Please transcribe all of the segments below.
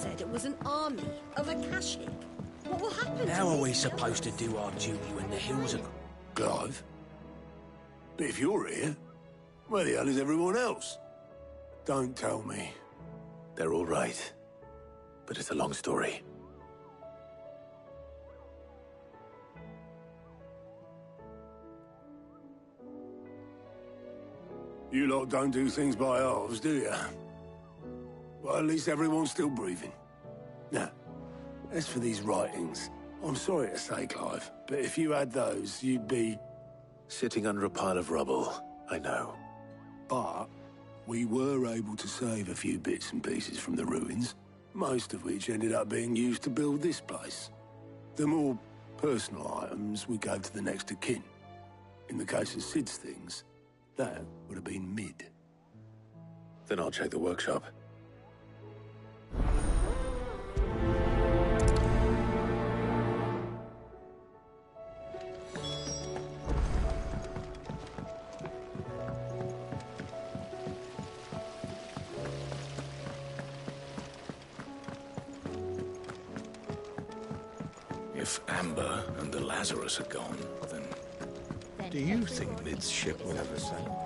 said it was an army of Akashic. What will happen How to are we these supposed to killers? do our duty when the hills are... Clive? But if you're here, where the hell is everyone else? Don't tell me. They're all right. But it's a long story. You lot don't do things by halves, do you? Well, at least everyone's still breathing. Now, as for these writings, I'm sorry to say, Clive, but if you had those, you'd be... Sitting under a pile of rubble, I know. But we were able to save a few bits and pieces from the ruins, most of which ended up being used to build this place. The more personal items we gave to the next of kin. In the case of Sid's things, that would have been mid. Then I'll check the workshop. If Amber and the Lazarus are gone, then... Do you think Mid's ship will ever sail?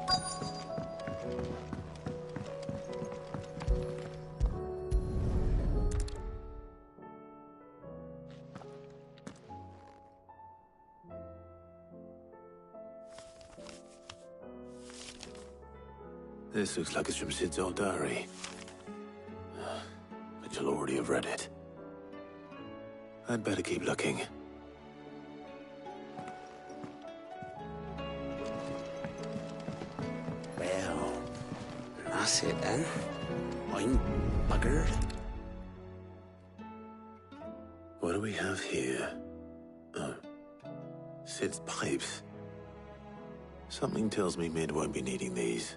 This looks like it's from Sid's old diary. But you'll already have read it. I'd better keep looking. Well, that's it then. I'm buggered. What do we have here? Oh. Sid's pipes. Something tells me Mid won't be needing these.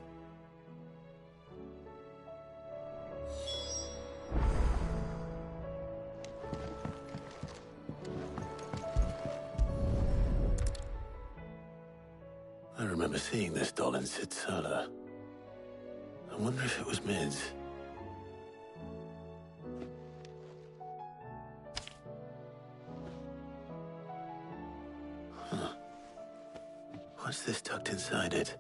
I remember seeing this doll in Sid's cellar. I wonder if it was Mid's. Huh. What's this tucked inside it?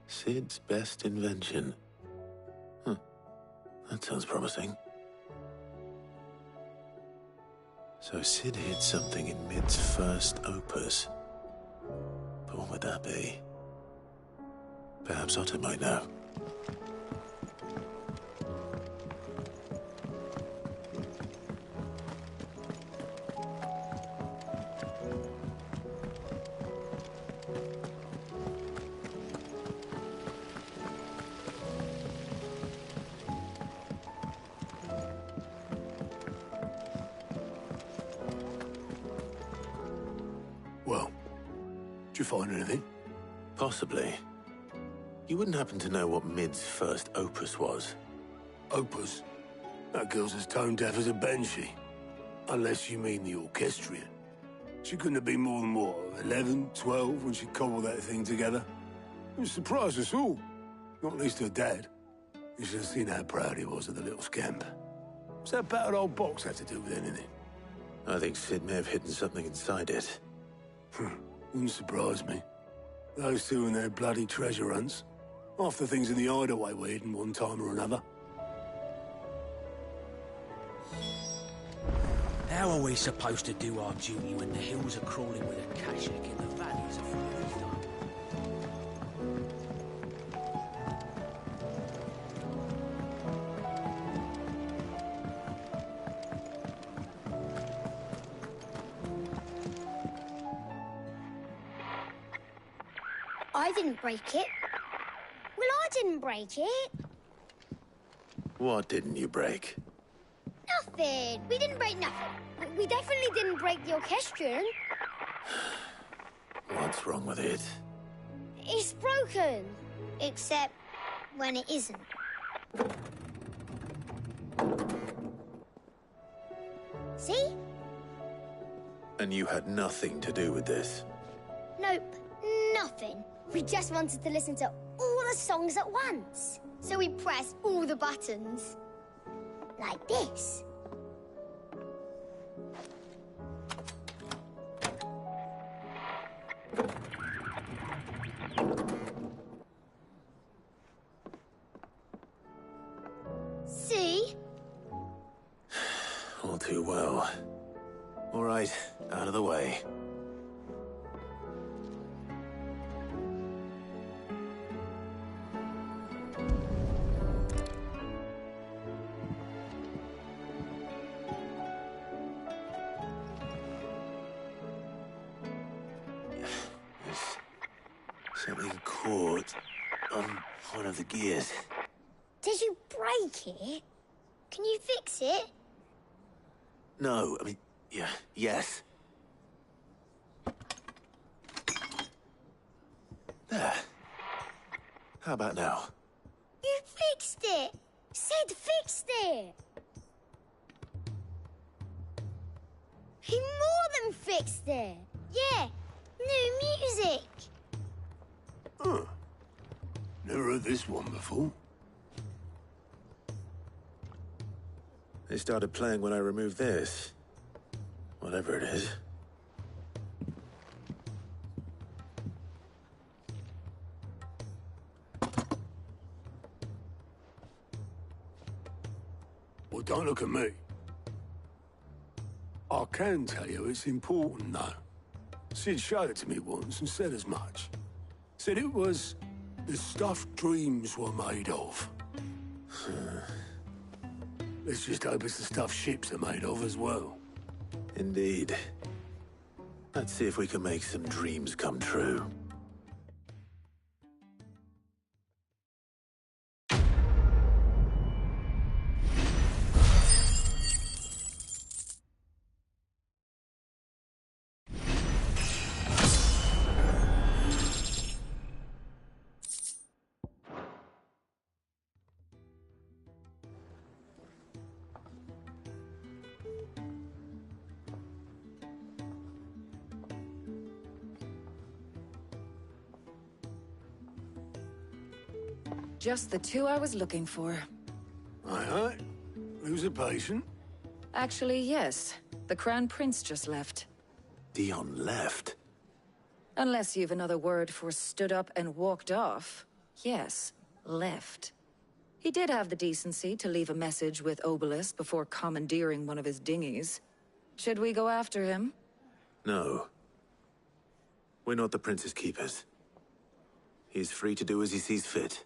Sid's best invention. Huh. That sounds promising. So Sid hid something in Mid's first opus. But what would that be? Perhaps Otto might know. Well, did you find anything? Possibly. You wouldn't happen to know what Mid's first opus was? Opus? That girl's as tone deaf as a banshee. Unless you mean the orchestrion. She couldn't have been more than, what, 11, 12 when she cobbled that thing together? It surprised us all. Not least her dad. You should have seen how proud he was of the little scamp. What's that battered old box have to do with anything? I think Sid may have hidden something inside it. Wouldn't surprise me. Those two and their bloody treasure hunts. Half the things in the hideaway were hidden one time or another. How are we supposed to do our duty when the hills are crawling with Akashic and the valleys are full of ether? I didn't break it. Well, I didn't break it. What didn't you break? Nothing. We didn't break nothing. We definitely didn't break the orchestrion. What's wrong with it? It's broken. Except when it isn't. See? And you had nothing to do with this? Nope, nothing. We just wanted to listen to all the songs at once. So we pressed all the buttons. Like this. See? All too well. All right, out of the way. Something caught on one of the gears. Did you break it? Can you fix it? No, I mean, yeah, yes. There. How about now? You fixed it! Sid fixed it! He more than fixed it! Yeah, new music! Huh. Never heard this one before. They started playing when I removed this. Whatever it is. Well, don't look at me. I can tell you it's important, though. Sid showed it to me once and said as much. Said it was the stuff dreams were made of. Let's just hope it's the stuff ships are made of as well. Indeed. Let's see if we can make some dreams come true. Just the two I was looking for. Aye. Who's a patient? Actually, yes. The Crown Prince just left. Dion left. Unless you've another word for stood up and walked off. Yes, left. He did have the decency to leave a message with Obelisk before commandeering one of his dinghies. Should we go after him? No. We're not the Prince's keepers. He's free to do as he sees fit.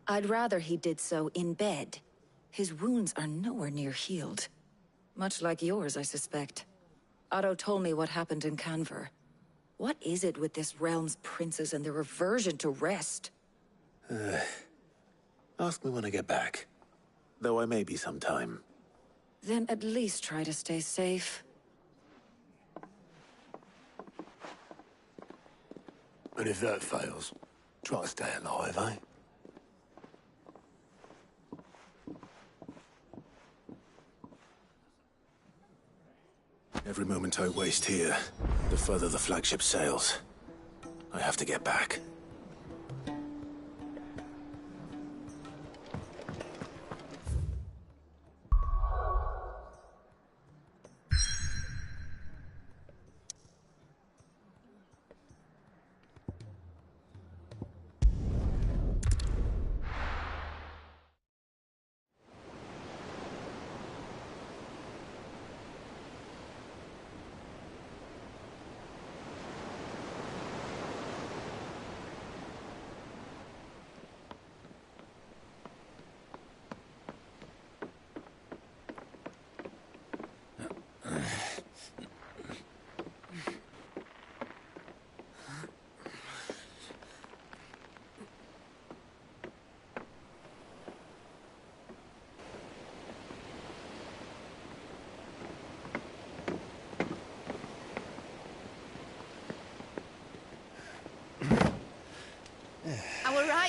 I'd rather he did so in bed. His wounds are nowhere near healed. Much like yours, I suspect. Otto told me what happened in Canver. What is it with this realm's princes and their aversion to rest? Ask me when I get back. Though I may be sometime. Then at least try to stay safe. And if that fails, try to stay alive, eh? Every moment I waste here, the further the flagship sails. I have to get back.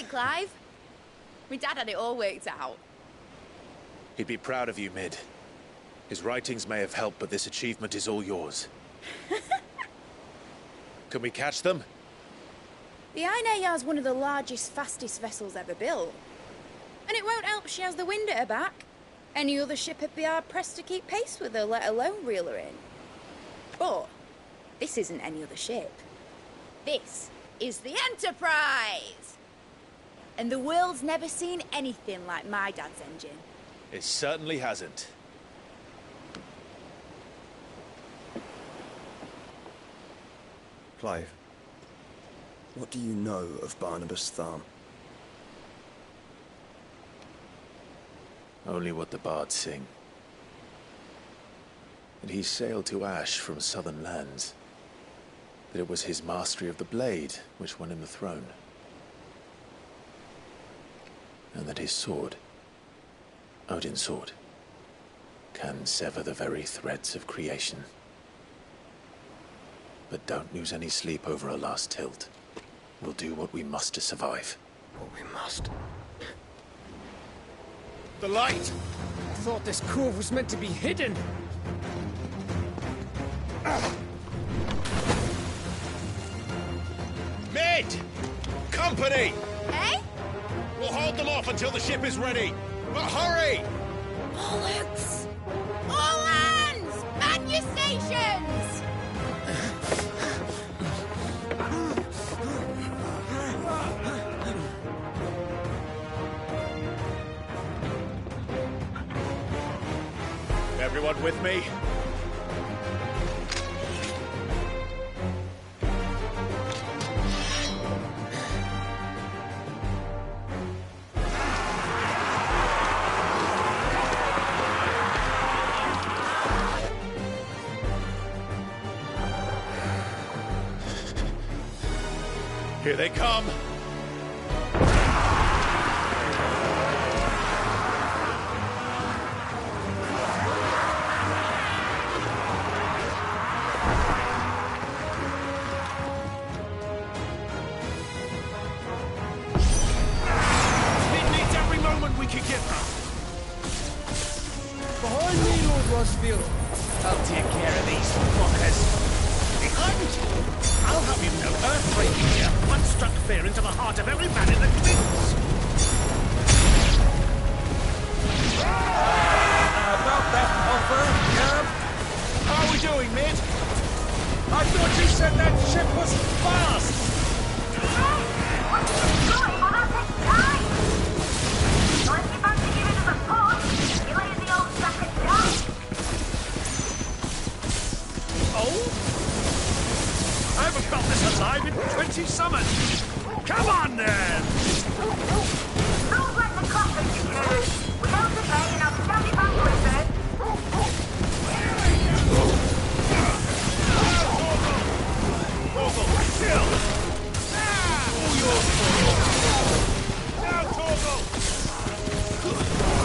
it, Clive? My dad had it all worked out. He'd be proud of you, Mid. His writings may have helped, but this achievement is all yours. Can we catch them? The Ainayar's one of the largest, fastest vessels ever built. And it won't help she has the wind at her back. Any other ship would be hard-pressed to keep pace with her, let alone reel her in. But this isn't any other ship. This is the Enterprise! And the world's never seen anything like my dad's engine. It certainly hasn't. Clive, what do you know of Barnabas Tharm? Only what the bards sing. That he sailed to Ash from southern lands. That it was his mastery of the blade which won him the throne. And that his sword, Odin's sword, can sever the very threads of creation. But don't lose any sleep over a last tilt. We'll do what we must to survive. What we must. The light! I thought this cove was meant to be hidden. Mid! Company! Eh? We'll hold them off until the ship is ready. But hurry! Bollocks! All hands! Man your stations! Everyone with me? Here they come! Behind me, Lord Rosfield. I'll take care of these fuckers. Behind! I'll have you know, earth-breaking here once struck fear into the heart of every man in the Twins. About that offer, yeah? How are we doing, mate? I thought you said that ship was fast! What's the story? Well, that takes time. Well, if you fancy giving us a push, you lay in the old sack and die. Oh? I haven't got this alive in 20 summers! Come on, then! Don't let the coffin secure. We don't obey and I'll stand it back with it. Torgal, kill! All yours, Torgal! Now, Torgal! All yours, Torgal!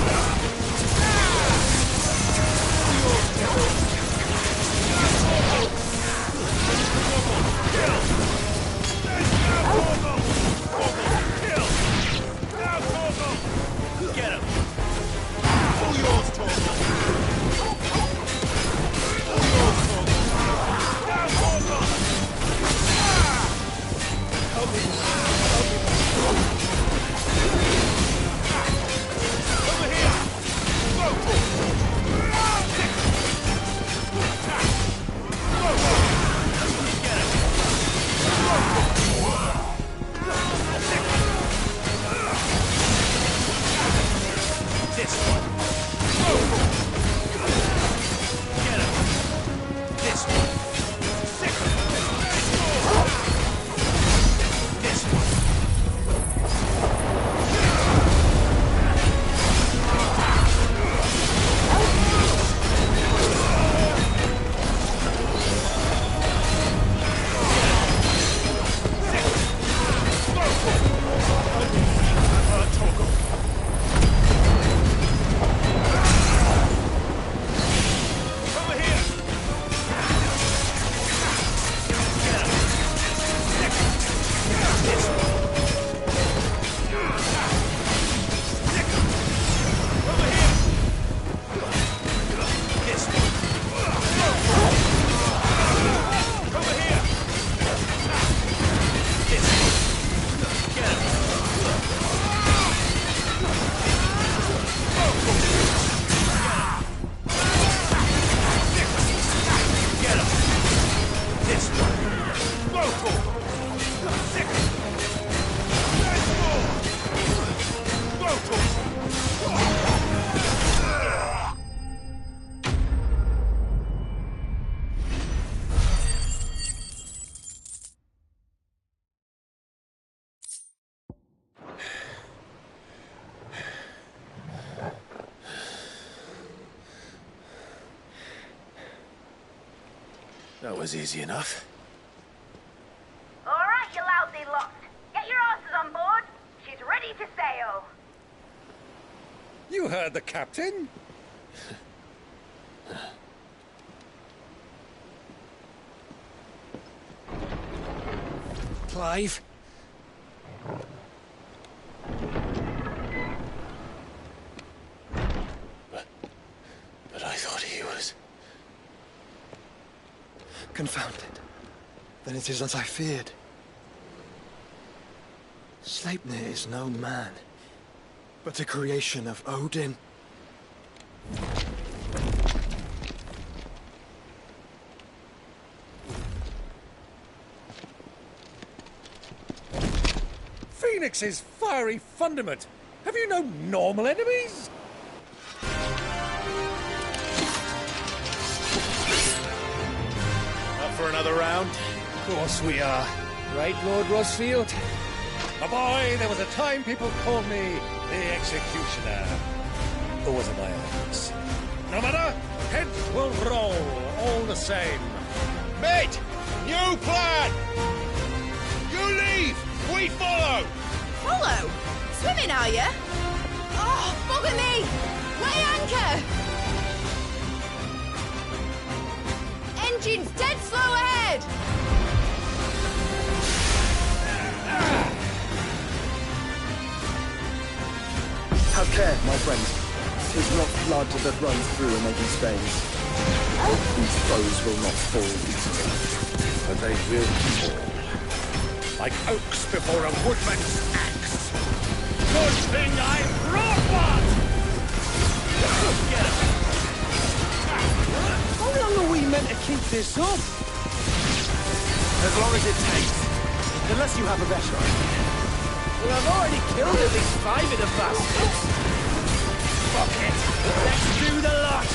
Now, Torgal! Torgal, kill! Now, Torgal! Torgal, kill! That was easy enough. All right, you lousy lot. Get your asses on board. She's ready to sail. You heard the captain. Clive? But I thought he was... Confounded. Then it is as I feared. Sleipnir is no man, but a creation of Odin. Phoenix's fiery fundament. Have you no normal enemies? Up for another round? Of course we are. Right, Lord Rosfield? My boy, there was a time people called me the Executioner. Or was it my eyes? No matter, heads will roll, all the same. Mate! New plan! You leave! We follow! Follow? Swimming, are you? Oh, bugger me! Weigh anchor! Engine's dead slow ahead! Have care, my friend. 'Tis not blood that runs through a maiden veins. These foes will not fall easily. But they will fall. Like oaks before a woodman's axe. Good thing I brought one! Get him. How long are we meant to keep this up? As long as it takes. Unless you have a better idea. Well, I've already killed at least 5 of the bastards. Fuck it! Let's do the lot!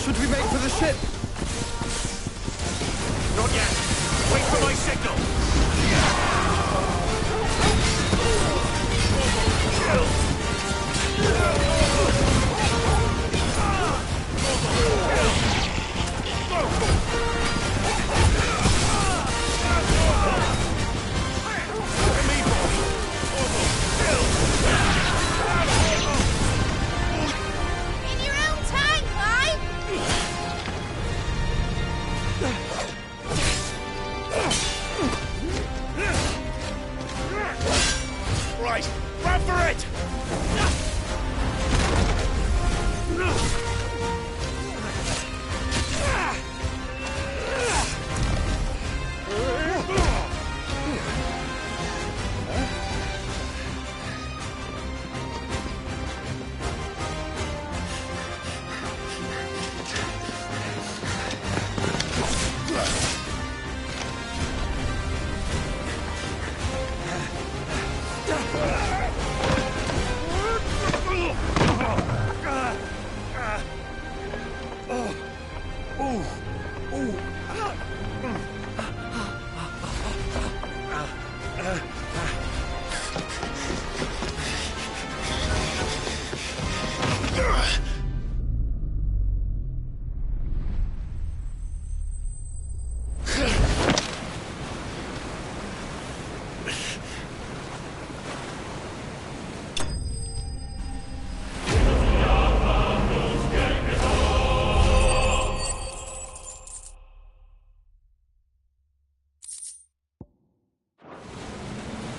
Should we make for the ship? Not yet! Wait for my signal! In your own time, Clive! Right, run for it!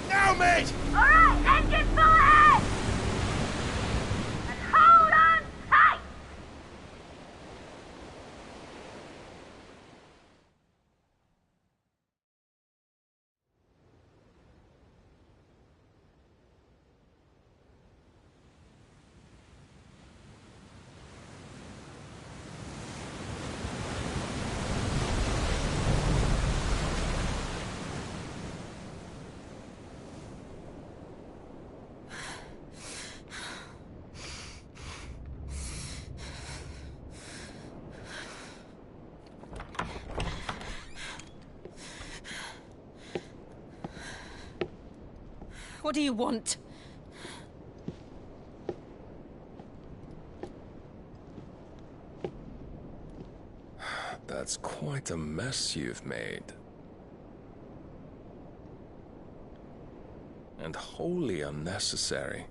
Now, mate! All right, engine full ahead! And hold on tight! What do you want? That's quite a mess you've made. And wholly unnecessary.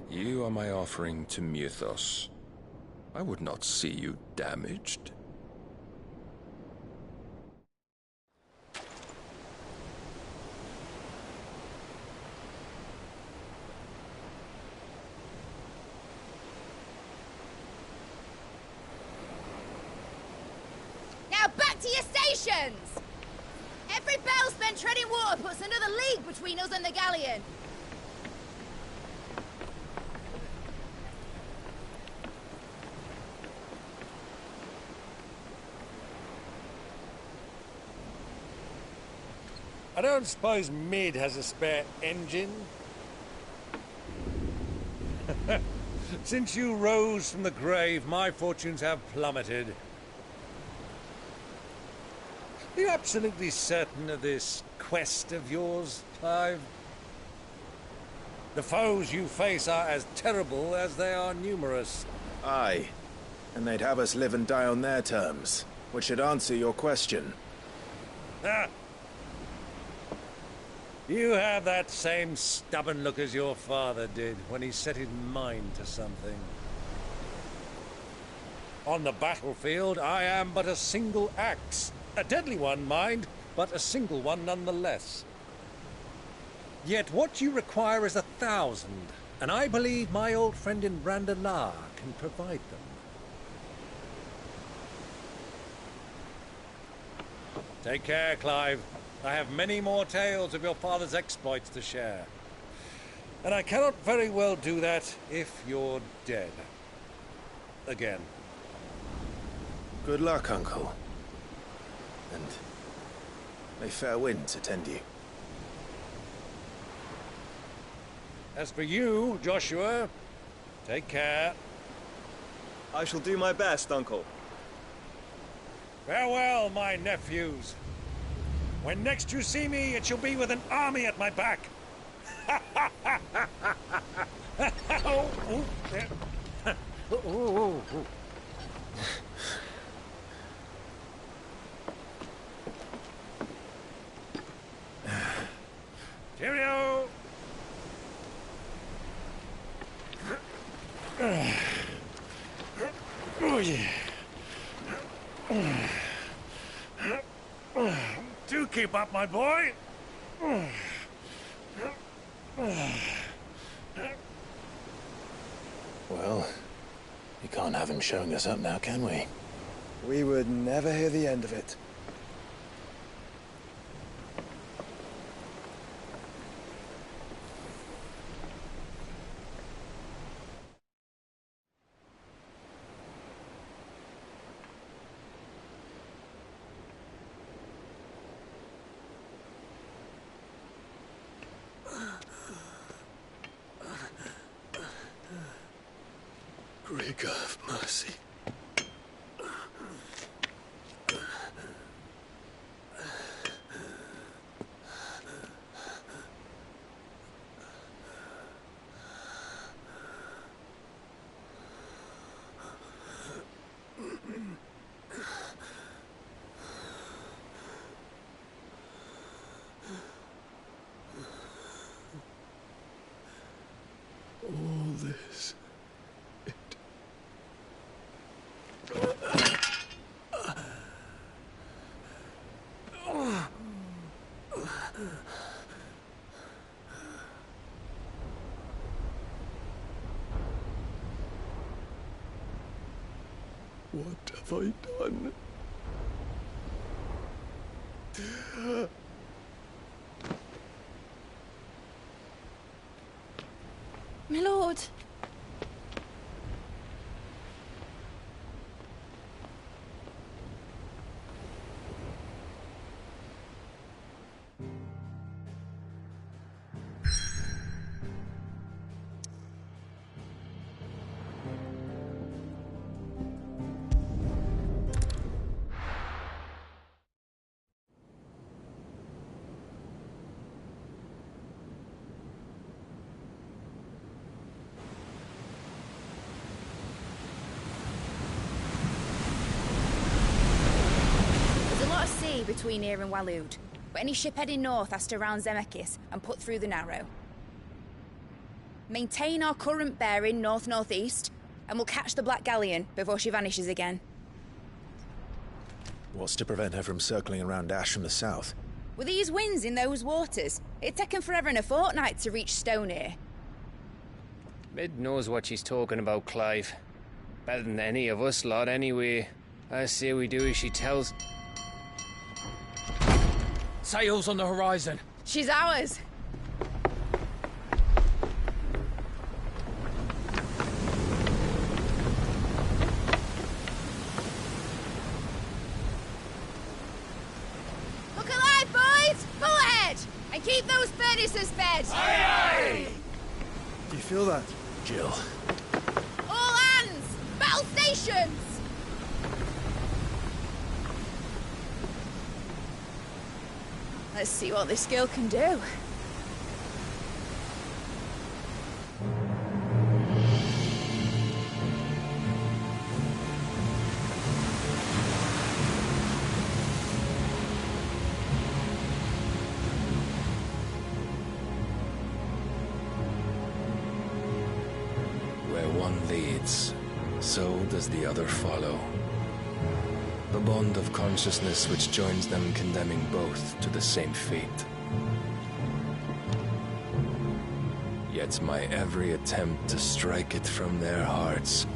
You are my offering to Mythos. I would not see you damaged. Now back to your stations! Every bell spent treading water puts another league between us and the galleon. I don't suppose Mid has a spare engine? Since you rose from the grave, my fortunes have plummeted. Are you absolutely certain of this quest of yours, Clive? The foes you face are as terrible as they are numerous. Aye. And they'd have us live and die on their terms, which should answer your question. Ah! You have that same stubborn look as your father did when he set his mind to something. On the battlefield, I am but a single axe. A deadly one, mind, but a single one nonetheless. Yet what you require is 1,000, and I believe my old friend in Brandalar can provide them. Take care, Clive. I have many more tales of your father's exploits to share. And I cannot very well do that if you're dead. Again. Good luck, Uncle. And may fair winds attend you. As for you, Joshua, take care. I shall do my best, Uncle. Farewell, my nephews. When next you see me, it shall be with an army at my back. Oh, oh, there. Oh, oh, oh. Cheerio! Oh, yeah. Do keep up, my boy. Well, we can't have him showing us up now, can we? We would never hear the end of it. Rigor of mercy. All this. What have I done? My lord. between here and Waloed. But any ship heading north has to round Zemeckis and put through the Narrow. Maintain our current bearing north-northeast, and we'll catch the Black Galleon before she vanishes again. What's to prevent her from circling around Ash from the south? With these winds in those waters, it'd take 'em forever and a fortnight to reach Stonehere. Mid knows what she's talking about, Clive. Better than any of us lot, anyway. I say we do as she tells. Sails on the horizon. She's ours. Look alive, boys! Pull ahead! And keep those furnaces fed! Aye, aye! Do you feel that? Jill. All hands! Battle stations! Let's see what this girl can do. Where one leads, so does the other follow. The bond of consciousness which joins them condemning both to the same fate. Yet my every attempt to strike it from their hearts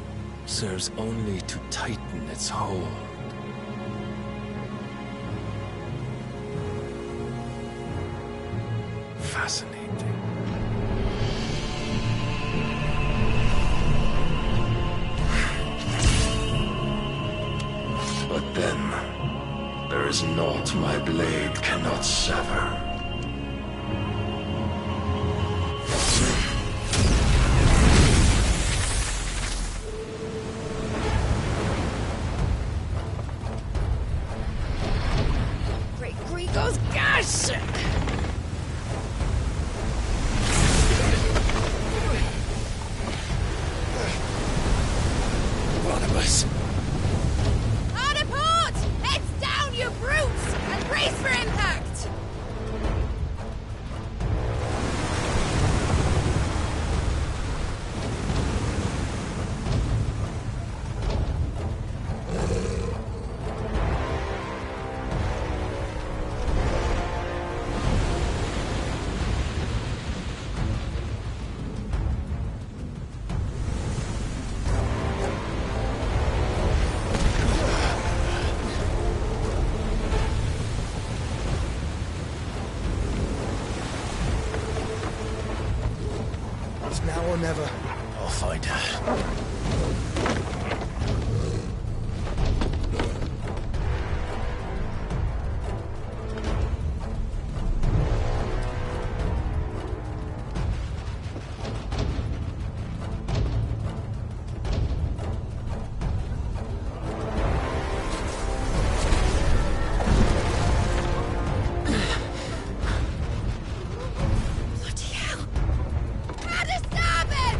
serves only to tighten its hold. Fascinating. But then, there is naught my blade cannot sever. Great Grigos Gash! Barnabas. Hard a port! Heads down, you brutes! And brace for impact! It's now or never. I'll find her. Bloody hell! How to stop it!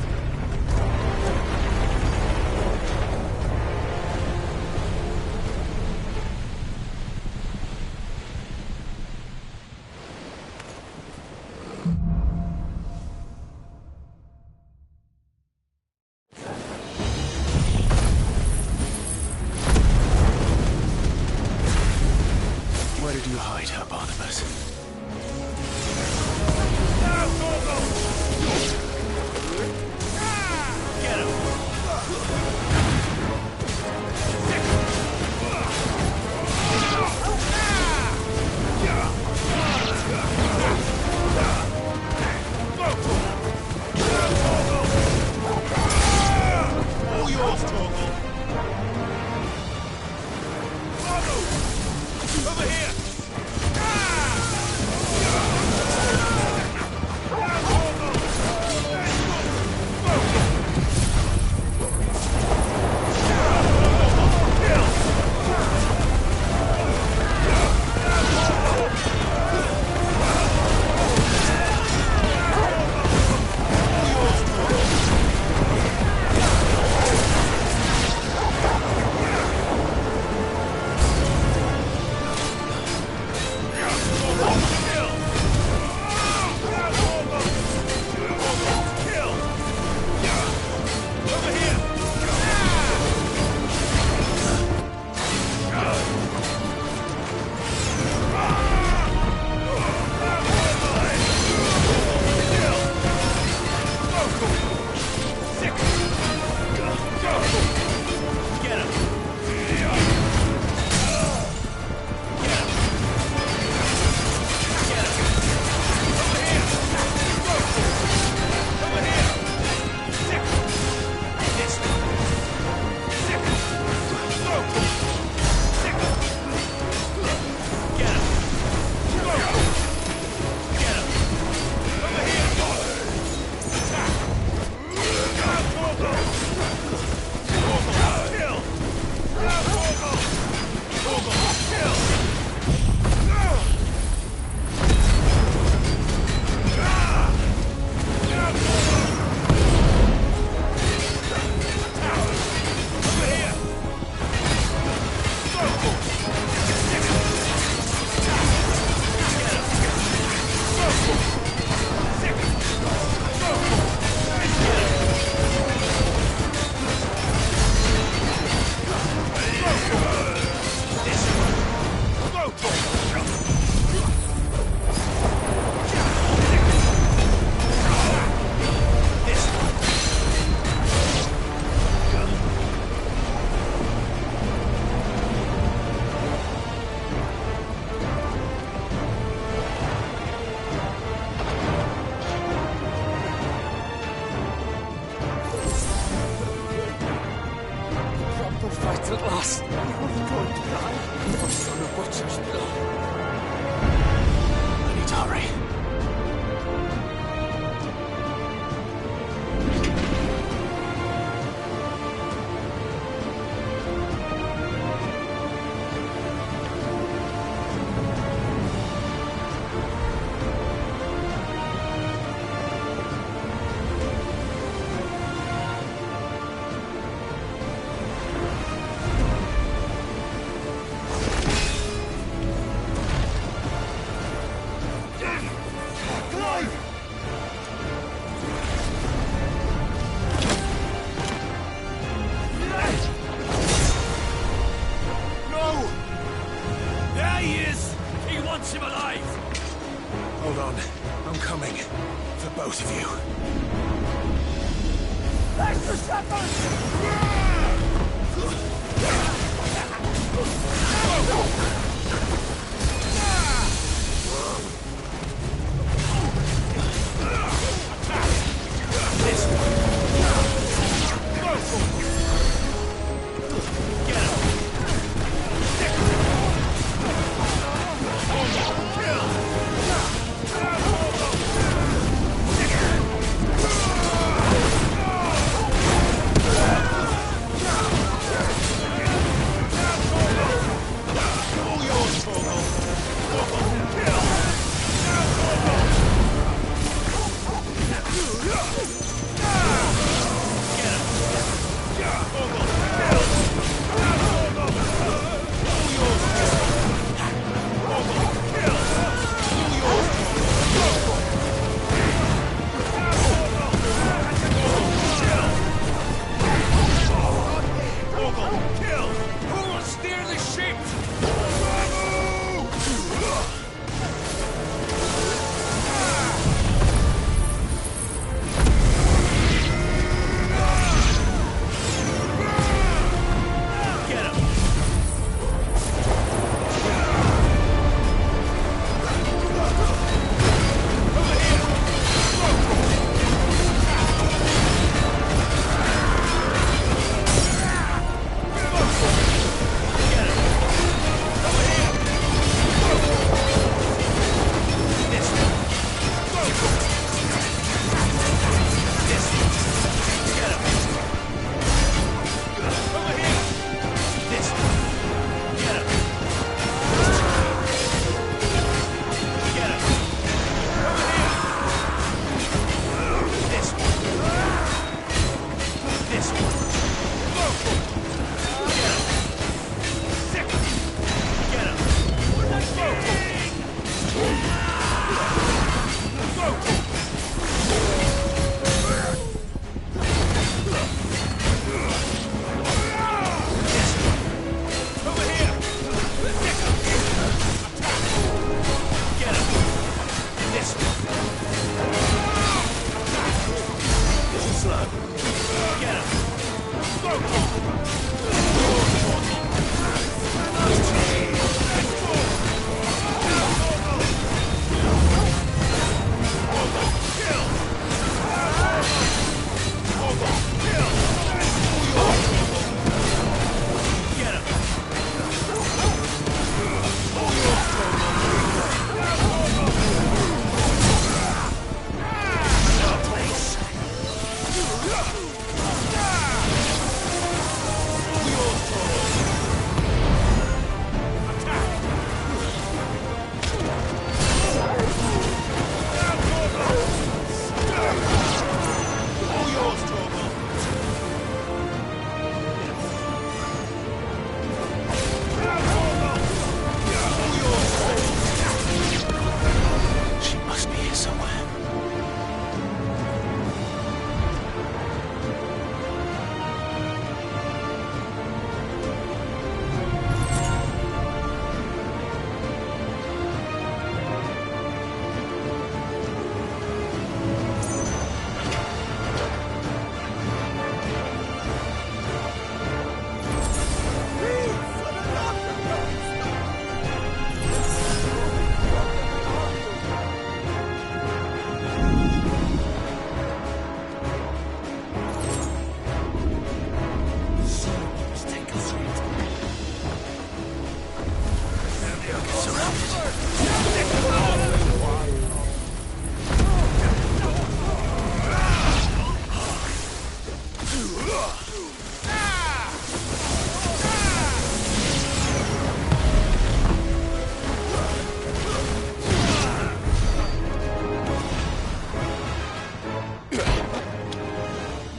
on. I'm coming. For both of you. Extra shepherd!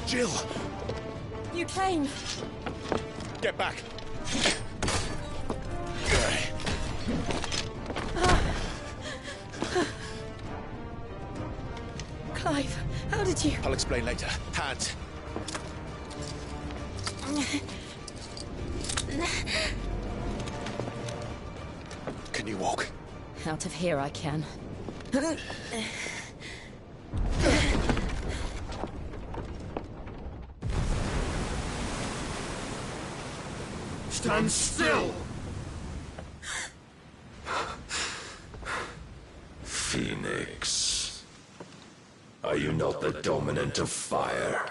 Jill! You came. Get back! Clive, how did you... I'll explain later. Hands. Can you walk? Out of here I can. Stand still! Phoenix. Are you not the dominant of fire?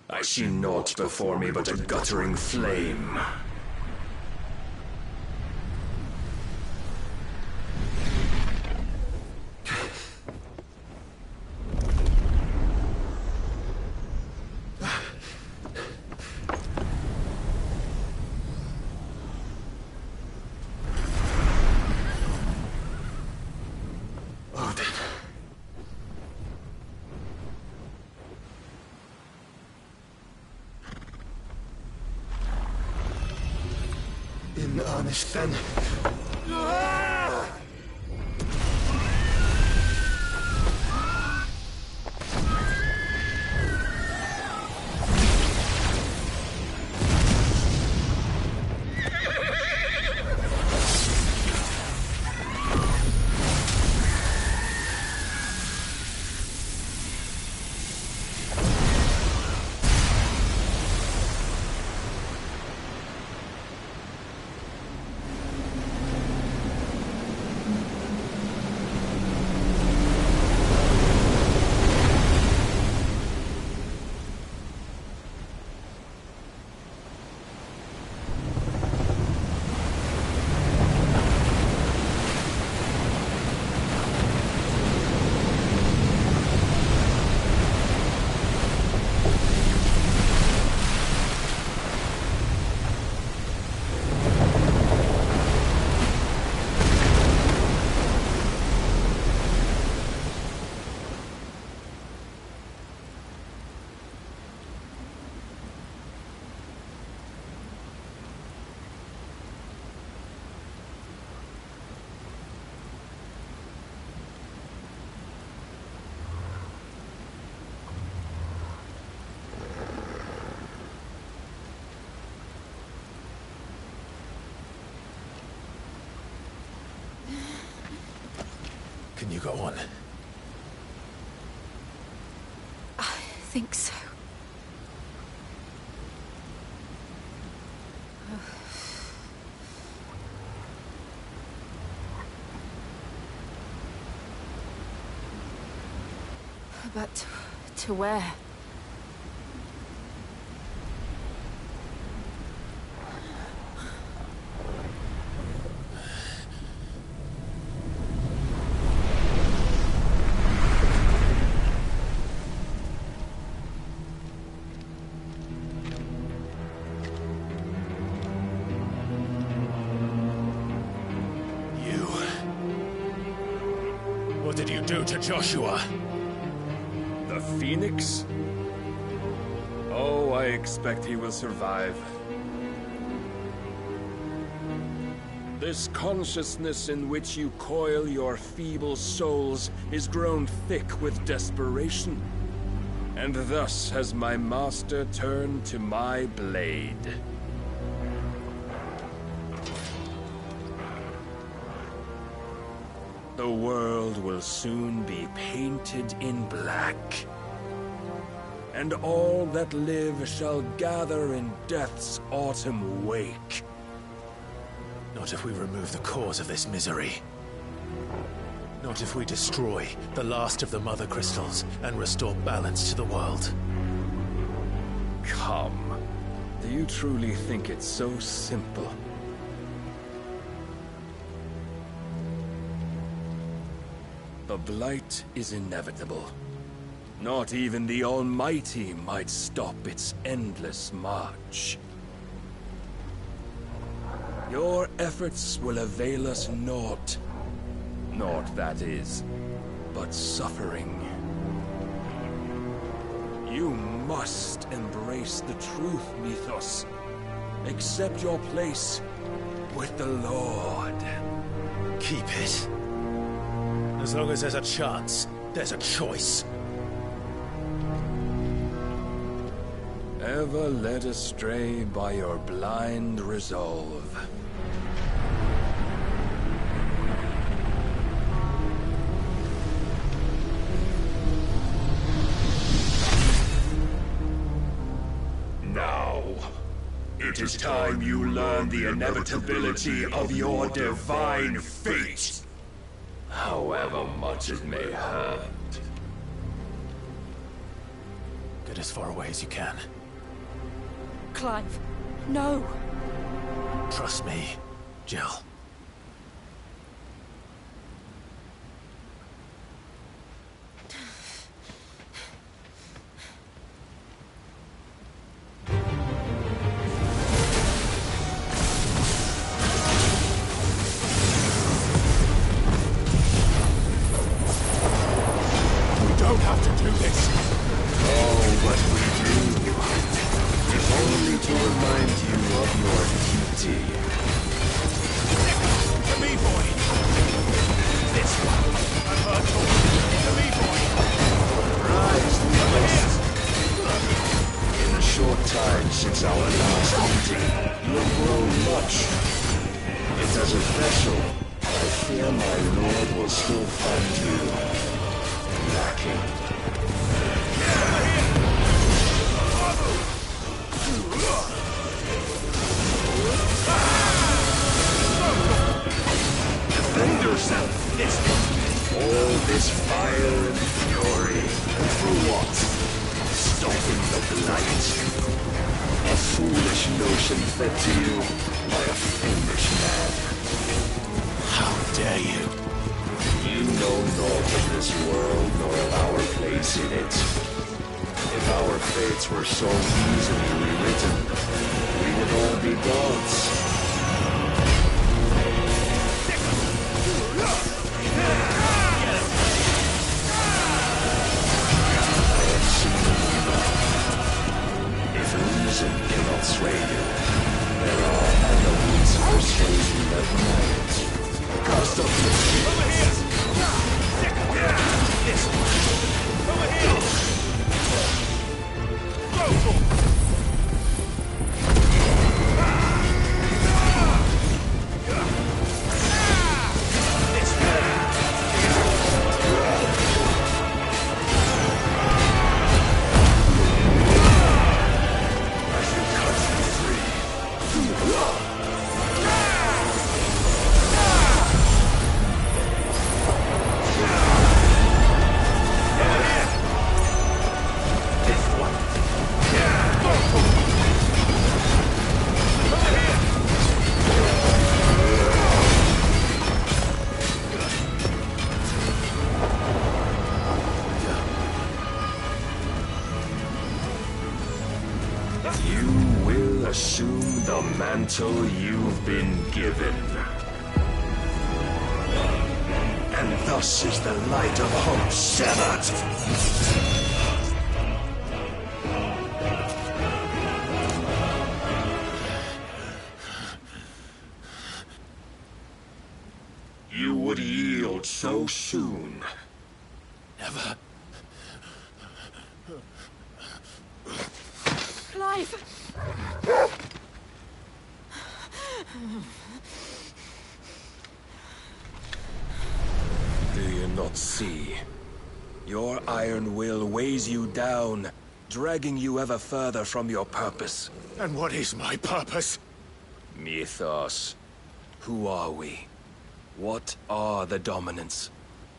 I see naught before me but a guttering flame. In earnest, then. Can you go on? I think so. But to where? What did you do to Joshua? The Phoenix? Oh, I expect he will survive. This consciousness in which you coil your feeble souls is grown thick with desperation. And thus has my master turned to my blade. The world will soon be painted in black. And all that live shall gather in death's autumn wake. Not if we remove the cause of this misery. Not if we destroy the last of the Mother Crystals and restore balance to the world. Come. Do you truly think it's so simple? The Blight is inevitable. Not even the Almighty might stop its endless march. Your efforts will avail us naught. Naught, that is, but suffering. You must embrace the truth, Mythos. Accept your place with the Lord. Keep it. As long as there's a chance, there's a choice. Ever led astray by your blind resolve. It is time you learn the inevitability of your divine fate. However much it may hurt. Get as far away as you can. Clive, no. Trust me, Jill. Since our last meeting, you have grown much. Yet as a vessel, I fear my lord will still find you lacking. Defend yourself! All this fire and fury, and for what? Stopping the blight. A foolish notion fed to you by a foolish man. How dare you? You know naught of this world nor of our place in it. If our fates were so easily rewritten, we would all be gods. Reason cannot sway you. There are other means of persuasion that might. Cast off your fears. Over here! Yes! Over here! Go! Assume the mantle you've been given. And thus is the light of hope severed. You would yield so soon. Never. Clive! Do you not see? Your iron will weighs you down, dragging you ever further from your purpose. And what is my purpose? Mythos. Who are we? What are the dominants?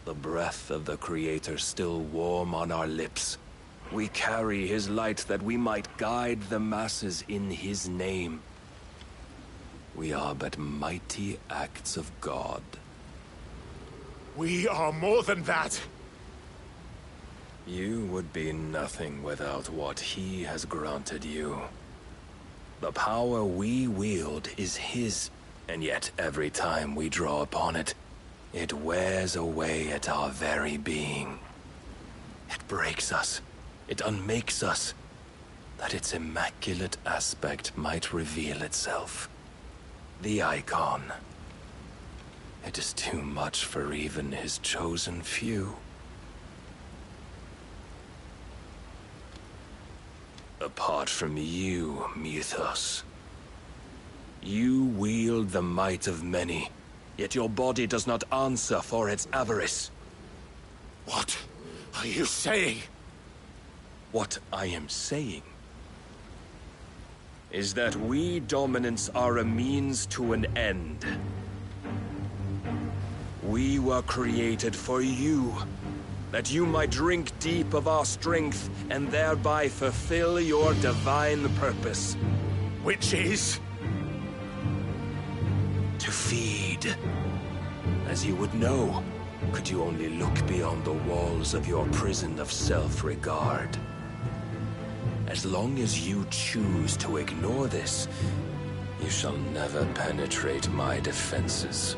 The breath of the Creator still warm on our lips. We carry his light that we might guide the masses in his name. We are but mighty acts of God. We are more than that. You would be nothing without what he has granted you. The power we wield is his, and yet every time we draw upon it, it wears away at our very being. It breaks us. It unmakes us, that its immaculate aspect might reveal itself. The icon. It is too much for even his chosen few. Apart from you, Mythos. You wield the might of many, yet your body does not answer for its avarice. What are you saying? What I am saying is that we dominants are a means to an end. We were created for you, that you might drink deep of our strength and thereby fulfill your divine purpose. Which is? To feed. As you would know, could you only look beyond the walls of your prison of self-regard. As long as you choose to ignore this, you shall never penetrate my defenses.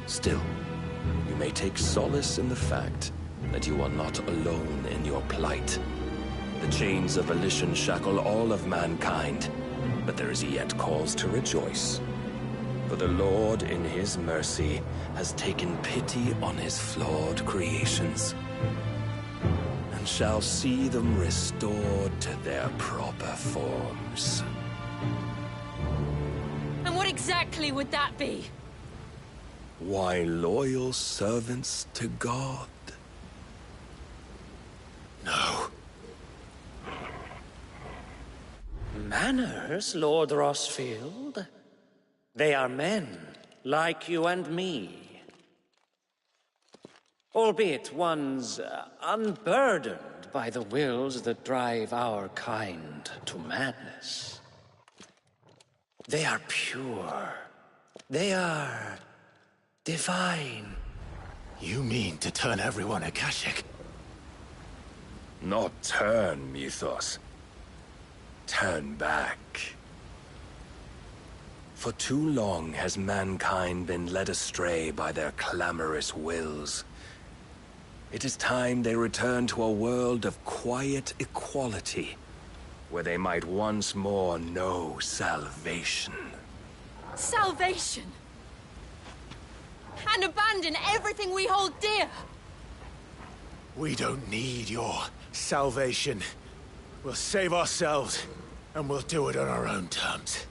Still, you may take solace in the fact that you are not alone in your plight. The chains of volition shackle all of mankind, but there is yet cause to rejoice. For the Lord, in his mercy, has taken pity on his flawed creations, and shall see them restored to their proper forms. And what exactly would that be? Why, loyal servants to God. No. Manners, Lord Rossfield? They are men, like you and me. Albeit ones unburdened by the wills that drive our kind to madness. They are pure. They are divine. You mean to turn everyone Akashic? Not turn, Mythos. Turn back. For too long has mankind been led astray by their clamorous wills. It is time they return to a world of quiet equality, where they might once more know salvation. Salvation? And abandon everything we hold dear? We don't need your salvation. We'll save ourselves, and we'll do it on our own terms.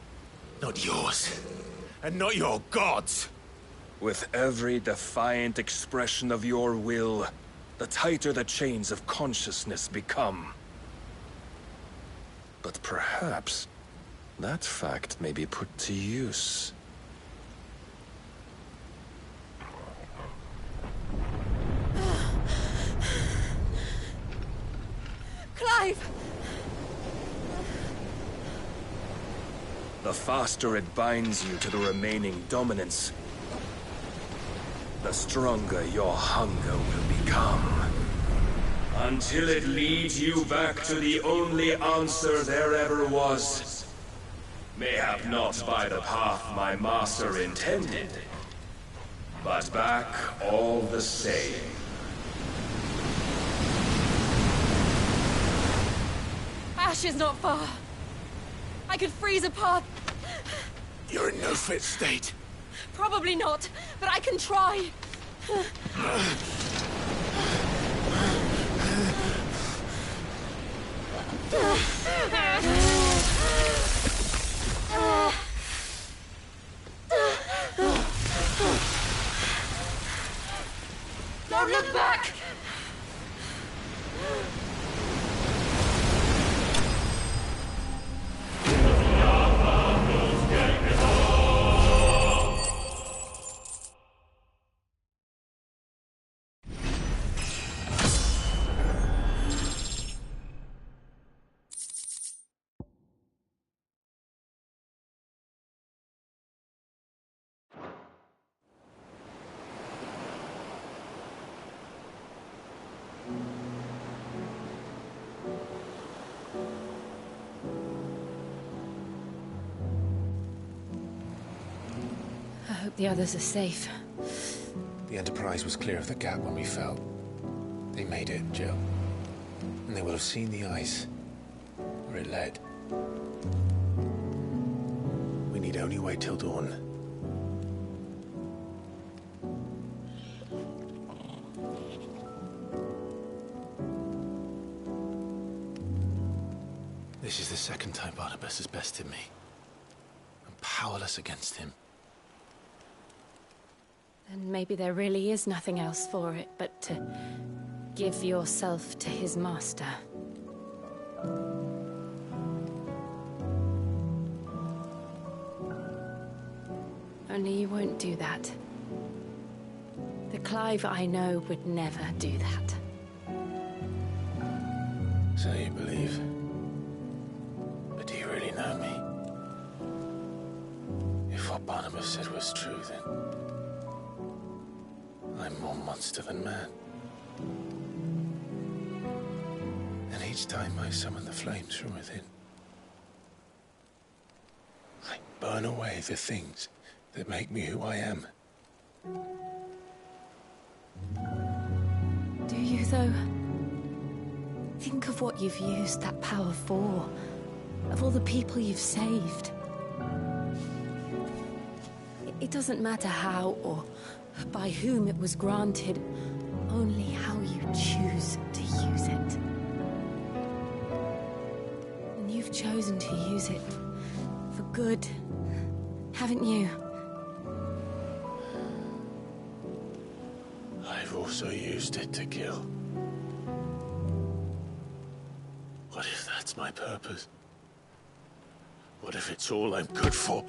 Not yours. And not your gods. With every defiant expression of your will, the tighter the chains of consciousness become. But perhaps that fact may be put to use. Clive! The faster it binds you to the remaining dominance, the stronger your hunger will become. Until it leads you back to the only answer there ever was. Mayhap not by the path my master intended, but back all the same. Ash is not far. I could freeze a path. You're in no fit state. Probably not, but I can try. Don't look back! I hope the others are safe. The Enterprise was clear of the gap when we fell. They made it, Jill. And they will have seen the ice, where it led. We need only wait till dawn. This is the second time Barnabas has bested me. I'm powerless against him. Then maybe there really is nothing else for it but to give yourself to his master. Only you won't do that. The Clive I know would never do that. So you believe? But do you really know me? If what Barnabas said was true, then I'm more monster than man. And each time I summon the flames from within, I burn away the things that make me who I am. Do you, though? Think of what you've used that power for. Of all the people you've saved. It doesn't matter how or by whom it was granted, only how you choose to use it. And you've chosen to use it for good, haven't you? I've also used it to kill. What if that's my purpose? What if it's all I'm good for?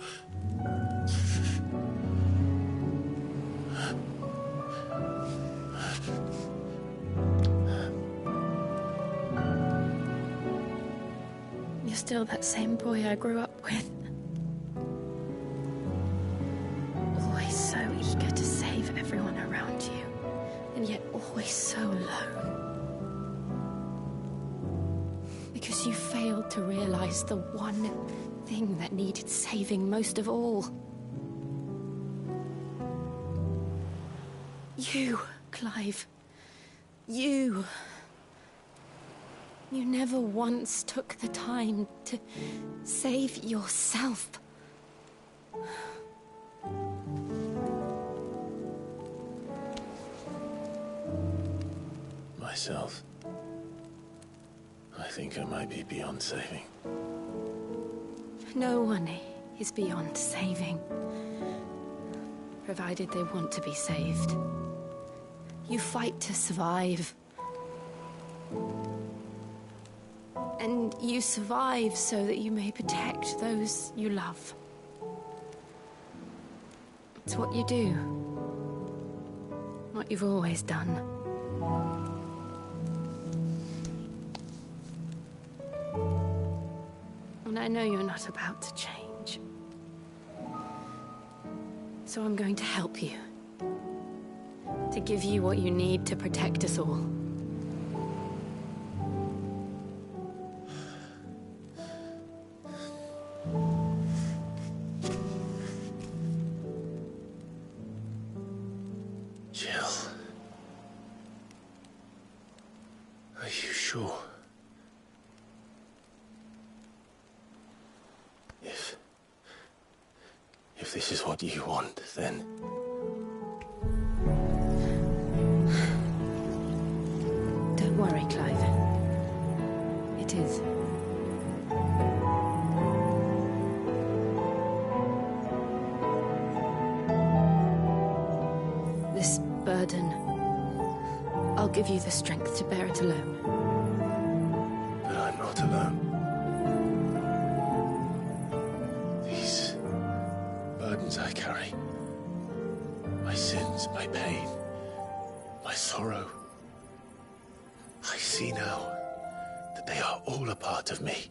You're still that same boy I grew up with. Always so eager to save everyone around you, and yet always so alone. Because you failed to realize the one thing that needed saving most of all. You, Clive. You. You never once took the time to save yourself. Myself? I think I might be beyond saving. No one is beyond saving. Provided they want to be saved. You fight to survive. And you survive so that you may protect those you love. It's what you do. What you've always done. And I know you're not about to change. So I'm going to help you. To give you what you need to protect us all. Jill. Are you sure? If this is what you want, then... Don't worry, Clive. It is. This burden, I'll give you the strength to bear it alone. But I'm not alone. These burdens I carry, my sins, my pain, my sorrow, I see now that they are all a part of me.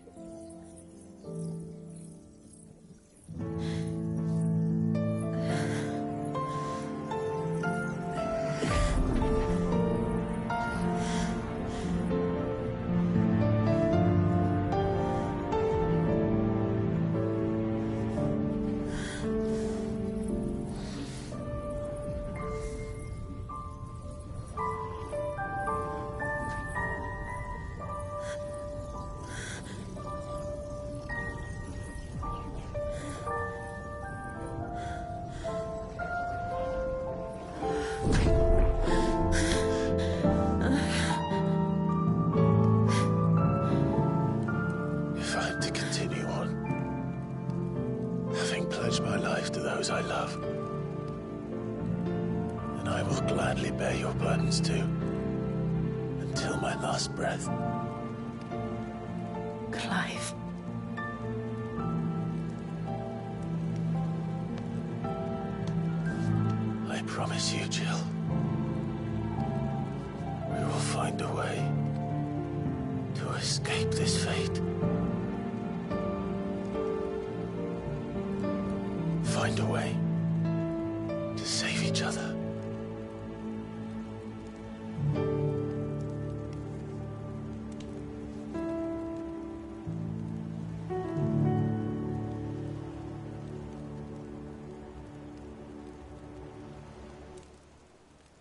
If I'm to continue on, having pledged my life to those I love, then I will gladly bear your burdens too, until my last breath. promise you, Jill, we will find a way to escape this fate. Find a way to save each other.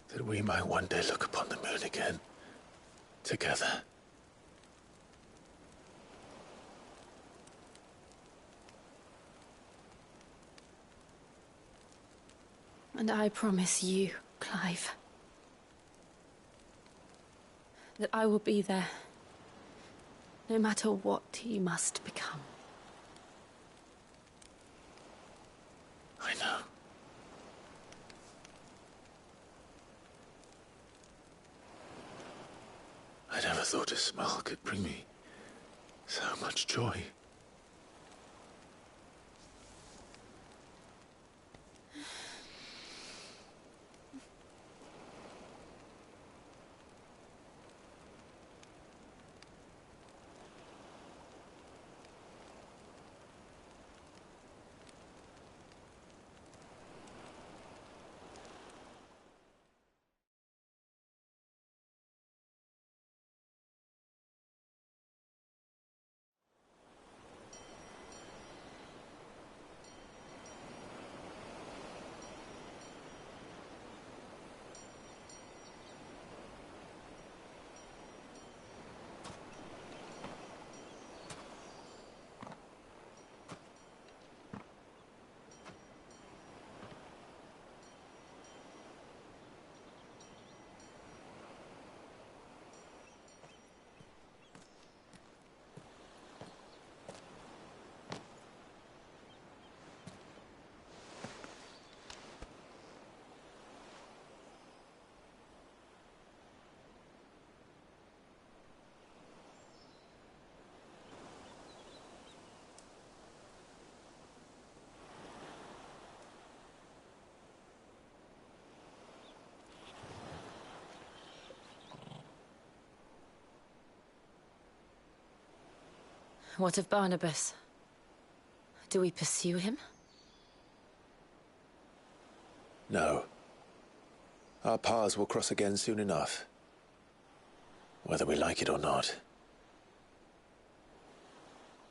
That we might one day look upon the moon again, together. And I promise you, Clive, that I will be there, no matter what you must become. I know. I never thought a smile could bring me so much joy. What of Barnabas? Do we pursue him? No. Our paths will cross again soon enough. Whether we like it or not.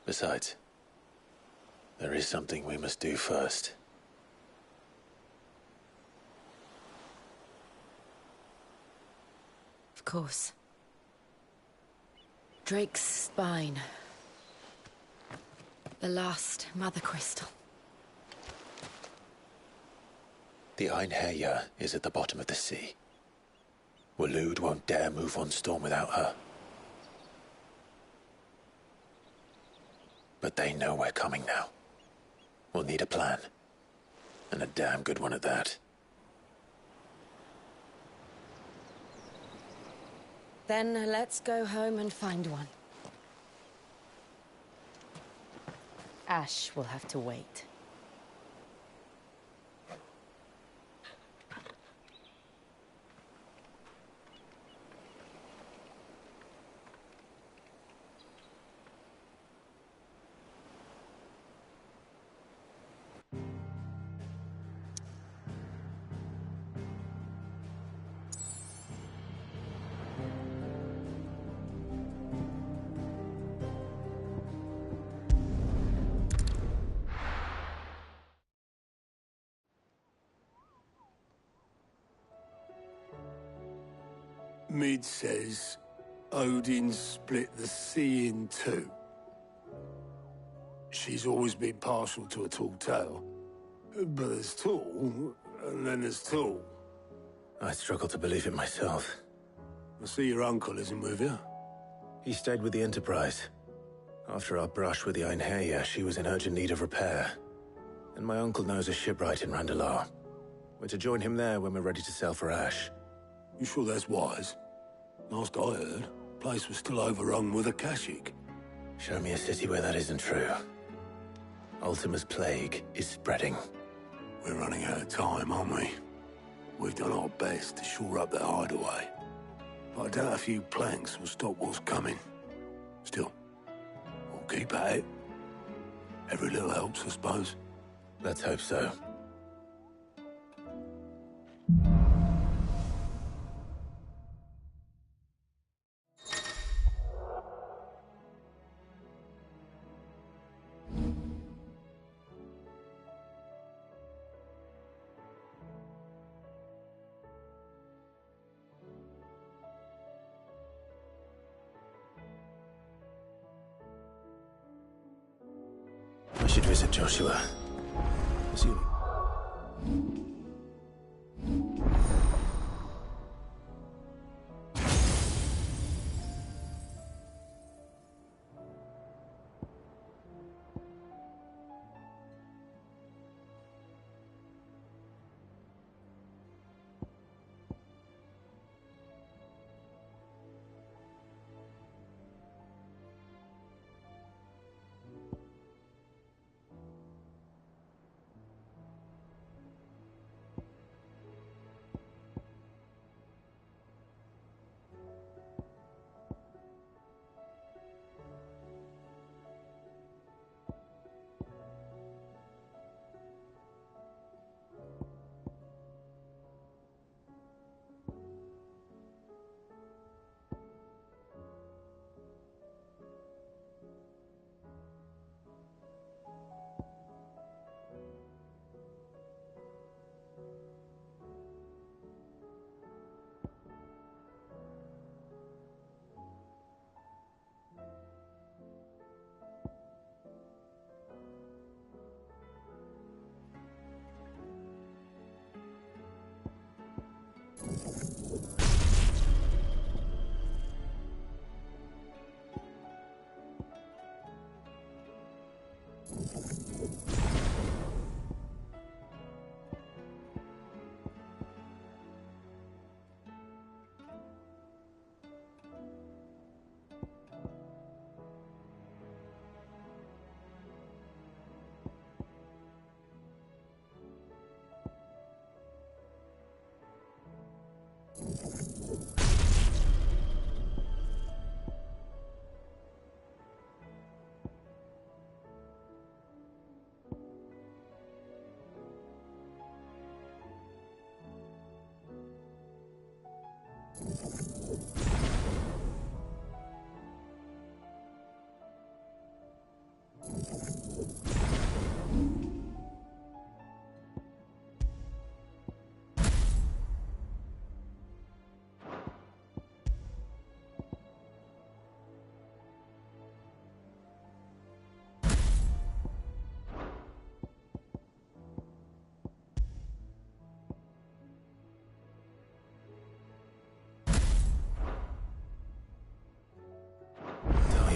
Besides, there is something we must do first. Of course. Drake's spine. The last Mother Crystal. The Einherjar is at the bottom of the sea. Waloed won't dare move on Storm without her. But they know we're coming now. We'll need a plan. And a damn good one at that. Then let's go home and find one. Ash will have to wait. Mid says Odin split the sea in two. She's always been partial to a tall tale. But there's tall, and then there's tall. I struggle to believe it myself. I see your uncle isn't with you. He stayed with the Enterprise. After our brush with the Einherjar, she was in urgent need of repair. And my uncle knows a shipwright in Randalar. We're to join him there when we're ready to sail for Ash. You sure that's wise? Last I heard, the place was still overrun with Akashic. Show me a city where that isn't true. Ultima's plague is spreading. We're running out of time, aren't we? We've done our best to shore up their hideaway. But I doubt a few planks will stop what's coming. Still, we'll keep at it. Every little helps, I suppose. Let's hope so. I should visit Joshua. Assuming.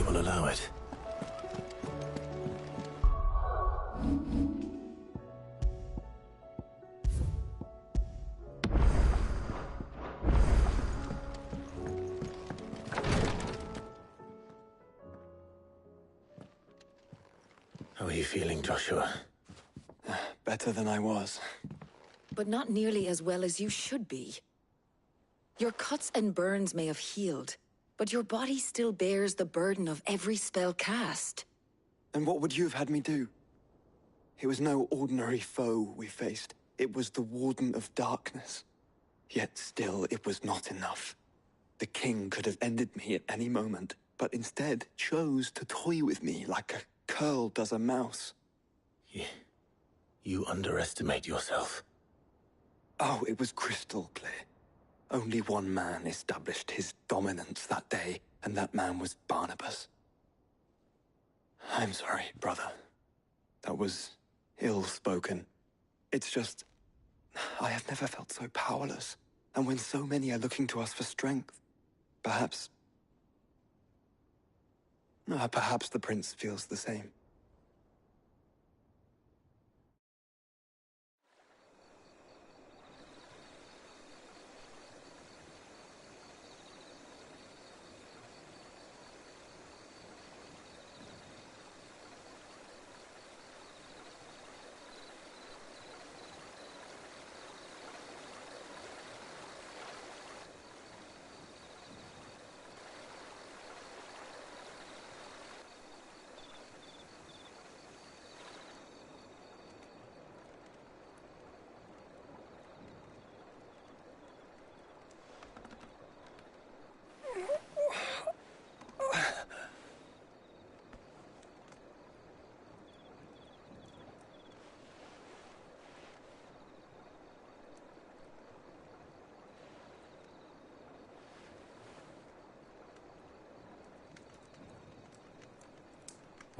Will allow it. How are you feeling, Joshua? Better than I was. But not nearly as well as you should be. Your cuts and burns may have healed, but your body still bears the burden of every spell cast. And what would you have had me do? It was no ordinary foe we faced. It was the Warden of Darkness. Yet still, it was not enough. The king could have ended me at any moment, but instead chose to toy with me like a curl does a mouse. You underestimate yourself. Oh, it was crystal clear. Only one man established his dominance that day, and that man was Barnabas. I'm sorry, brother. That was ill-spoken. It's just, I have never felt so powerless. And when so many are looking to us for strength, perhaps the prince feels the same.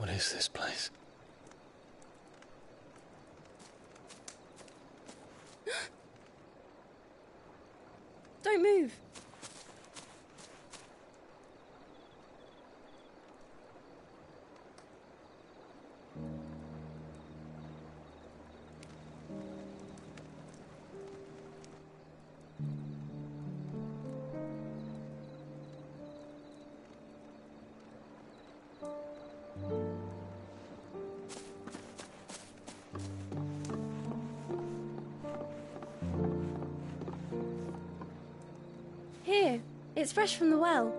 What is this place? Don't move. Here, it's fresh from the well.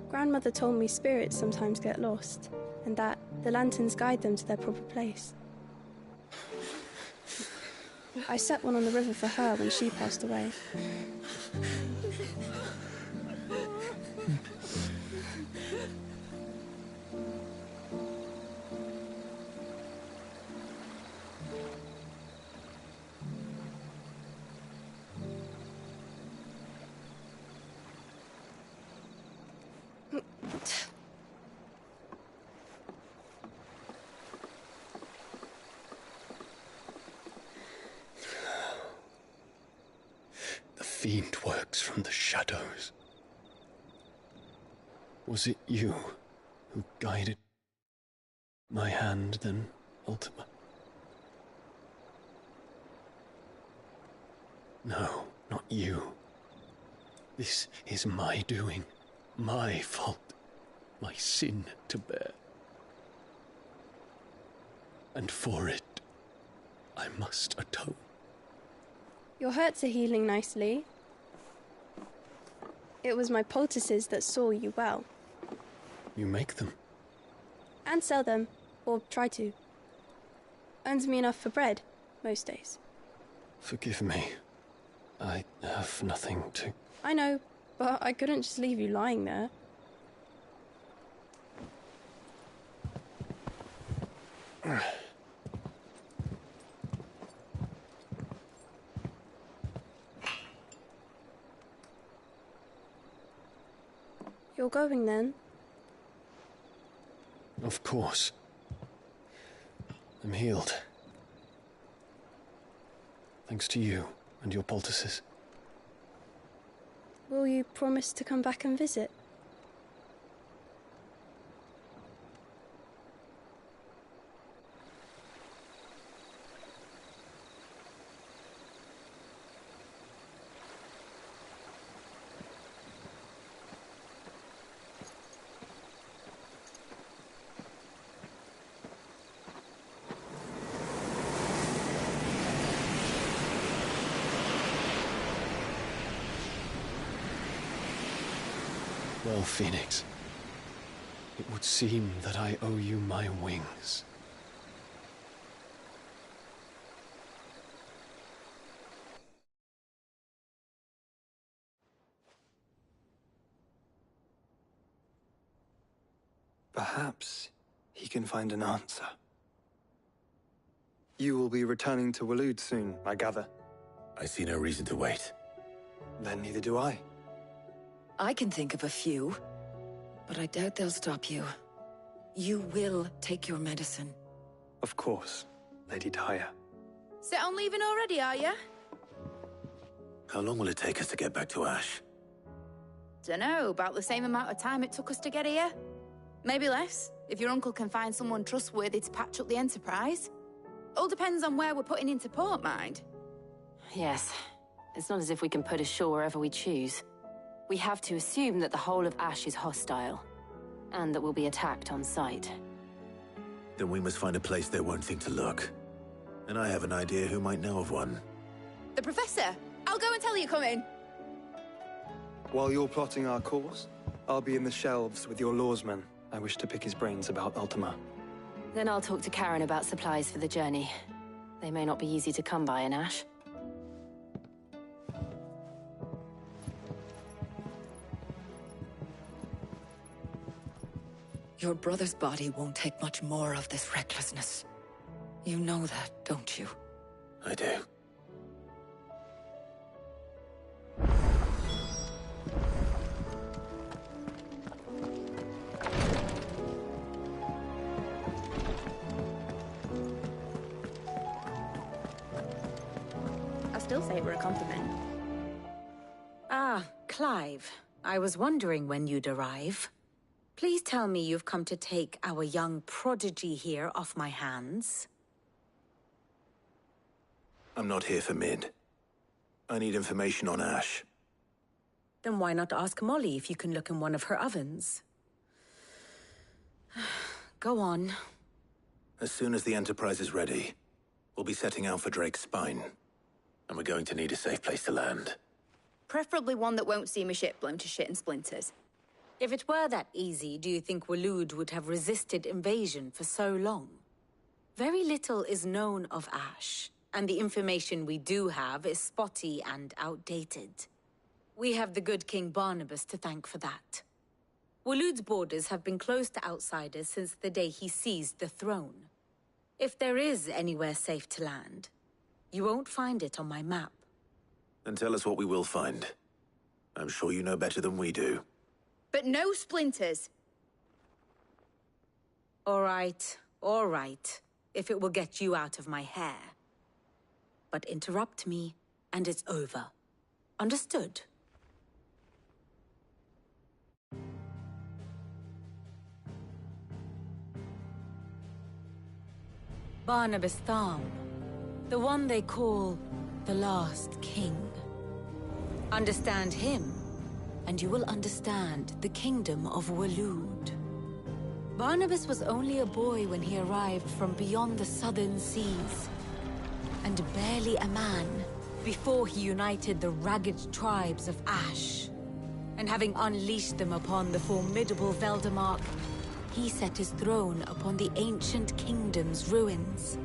Grandmother told me spirits sometimes get lost, and that the lanterns guide them to their proper place. I set one on the river for her when she passed away. The fiend works from the shadows. Was it you who guided my hand, then Ultima? No, not you. This is my doing, my fault, my sin to bear. And for it, I must atone. Your hurts are healing nicely. It was my poultices that saw you well. You make them? And sell them, or try to. Earns me enough for bread, most days. Forgive me. I have nothing to... I know, but I couldn't just leave you lying there. You're going then? Of course. I'm healed. Thanks to you and your poultices. Will you promise to come back and visit? Well, Phoenix, it would seem that I owe you my wings. Perhaps he can find an answer. You will be returning to Waloed soon, I gather. I see no reason to wait. Then neither do I. I can think of a few, but I doubt they'll stop you. You will take your medicine. Of course, Lady Daya. Set on leaving already, are you? How long will it take us to get back to Ash? Dunno, about the same amount of time it took us to get here. Maybe less, if your uncle can find someone trustworthy to patch up the Enterprise. All depends on where we're putting into port, mind. Yes. It's not as if we can put ashore wherever we choose. We have to assume that the whole of Ash is hostile, and that we'll be attacked on sight. Then we must find a place they won't think to look. And I have an idea who might know of one. The Professor! I'll go and tell you coming! While you're plotting our course, I'll be in the shelves with your lawsmen I wish to pick his brains about Ultima. Then I'll talk to Karen about supplies for the journey. They may not be easy to come by in Ash. Your brother's body won't take much more of this recklessness. You know that, don't you? I do. I still say it were a compliment. Ah, Clive. I was wondering when you'd arrive. Please tell me you've come to take our young prodigy here off my hands. I'm not here for Mid. I need information on Ash. Then why not ask Molly if you can look in one of her ovens? Go on. As soon as the Enterprise is ready, we'll be setting out for Drake's Spine. And we're going to need a safe place to land. Preferably one that won't see my ship blown to shit and splinters. If it were that easy, do you think Waloed would have resisted invasion for so long? Very little is known of Ash, and the information we do have is spotty and outdated. We have the good King Barnabas to thank for that. Waloed's borders have been closed to outsiders since the day he seized the throne. If there is anywhere safe to land, you won't find it on my map. Then tell us what we will find. I'm sure you know better than we do. But no splinters. All right, if it will get you out of my hair. But interrupt me, and it's over. Understood? Barnabas Tharm, the one they call the Last King. Understand him, and you will understand the kingdom of Waloed. Barnabas was only a boy when he arrived from beyond the southern seas, and barely a man before he united the ragged tribes of Ash. And having unleashed them upon the formidable Veldamark, he set his throne upon the ancient kingdom's ruins.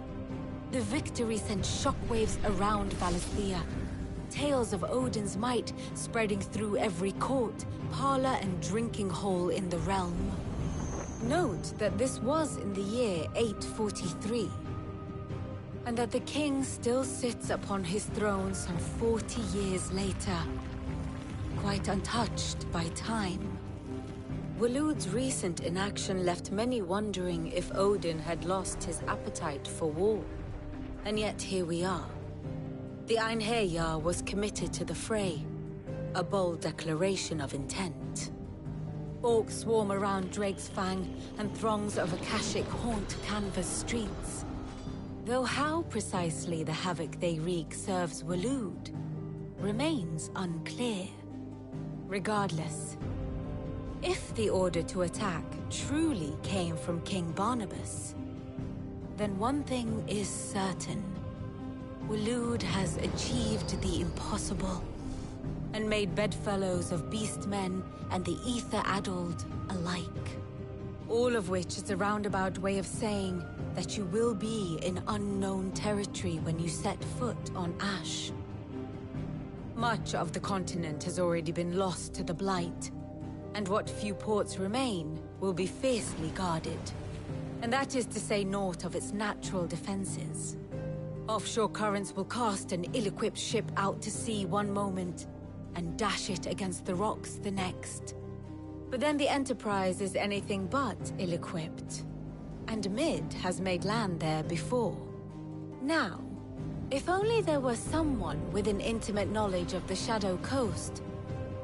The victory sent shockwaves around Valisthea, tales of Odin's might spreading through every court, parlor, and drinking hole in the realm. Note that this was in the year 843, and that the king still sits upon his throne some 40 years later, quite untouched by time. Waloed's recent inaction left many wondering if Odin had lost his appetite for war. And yet here we are. The Einherjar was committed to the fray, a bold declaration of intent. Orcs swarm around Drake's Fang, and throngs of Akashic haunt Canvas streets. Though how precisely the havoc they wreak serves Waloed remains unclear. Regardless, if the order to attack truly came from King Barnabas, then one thing is certain. Waloed has achieved the impossible, and made bedfellows of beastmen and the ether-addled alike. All of which is a roundabout way of saying that you will be in unknown territory when you set foot on Ash. Much of the continent has already been lost to the Blight, and what few ports remain will be fiercely guarded. And that is to say naught of its natural defenses. Offshore currents will cast an ill-equipped ship out to sea one moment, and dash it against the rocks the next. But then the Enterprise is anything but ill-equipped, and Mid has made land there before. Now, if only there were someone with an intimate knowledge of the Shadow Coast,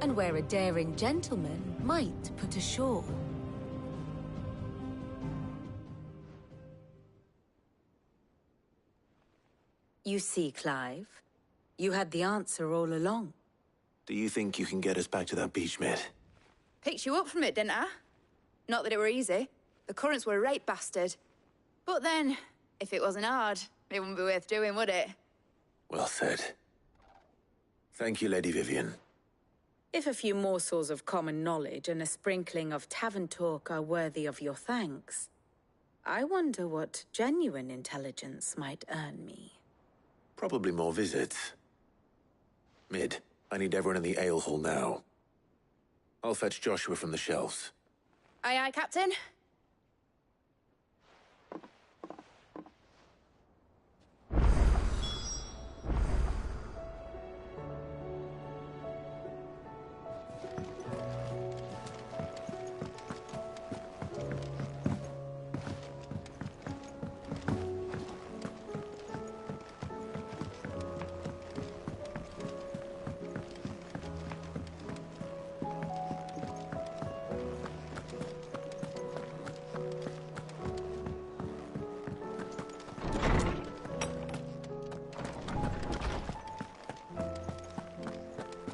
and where a daring gentleman might put ashore. You see, Clive, you had the answer all along. Do you think you can get us back to that beach, Mid? Picked you up from it, didn't I? Not that it were easy. The currents were a right bastard. But then, if it wasn't hard, it wouldn't be worth doing, would it? Well said. Thank you, Lady Vivian. If a few morsels of common knowledge and a sprinkling of tavern talk are worthy of your thanks, I wonder what genuine intelligence might earn me. Probably more visits. Mid, I need everyone in the ale hall now. I'll fetch Joshua from the shelves. Aye, aye, Captain.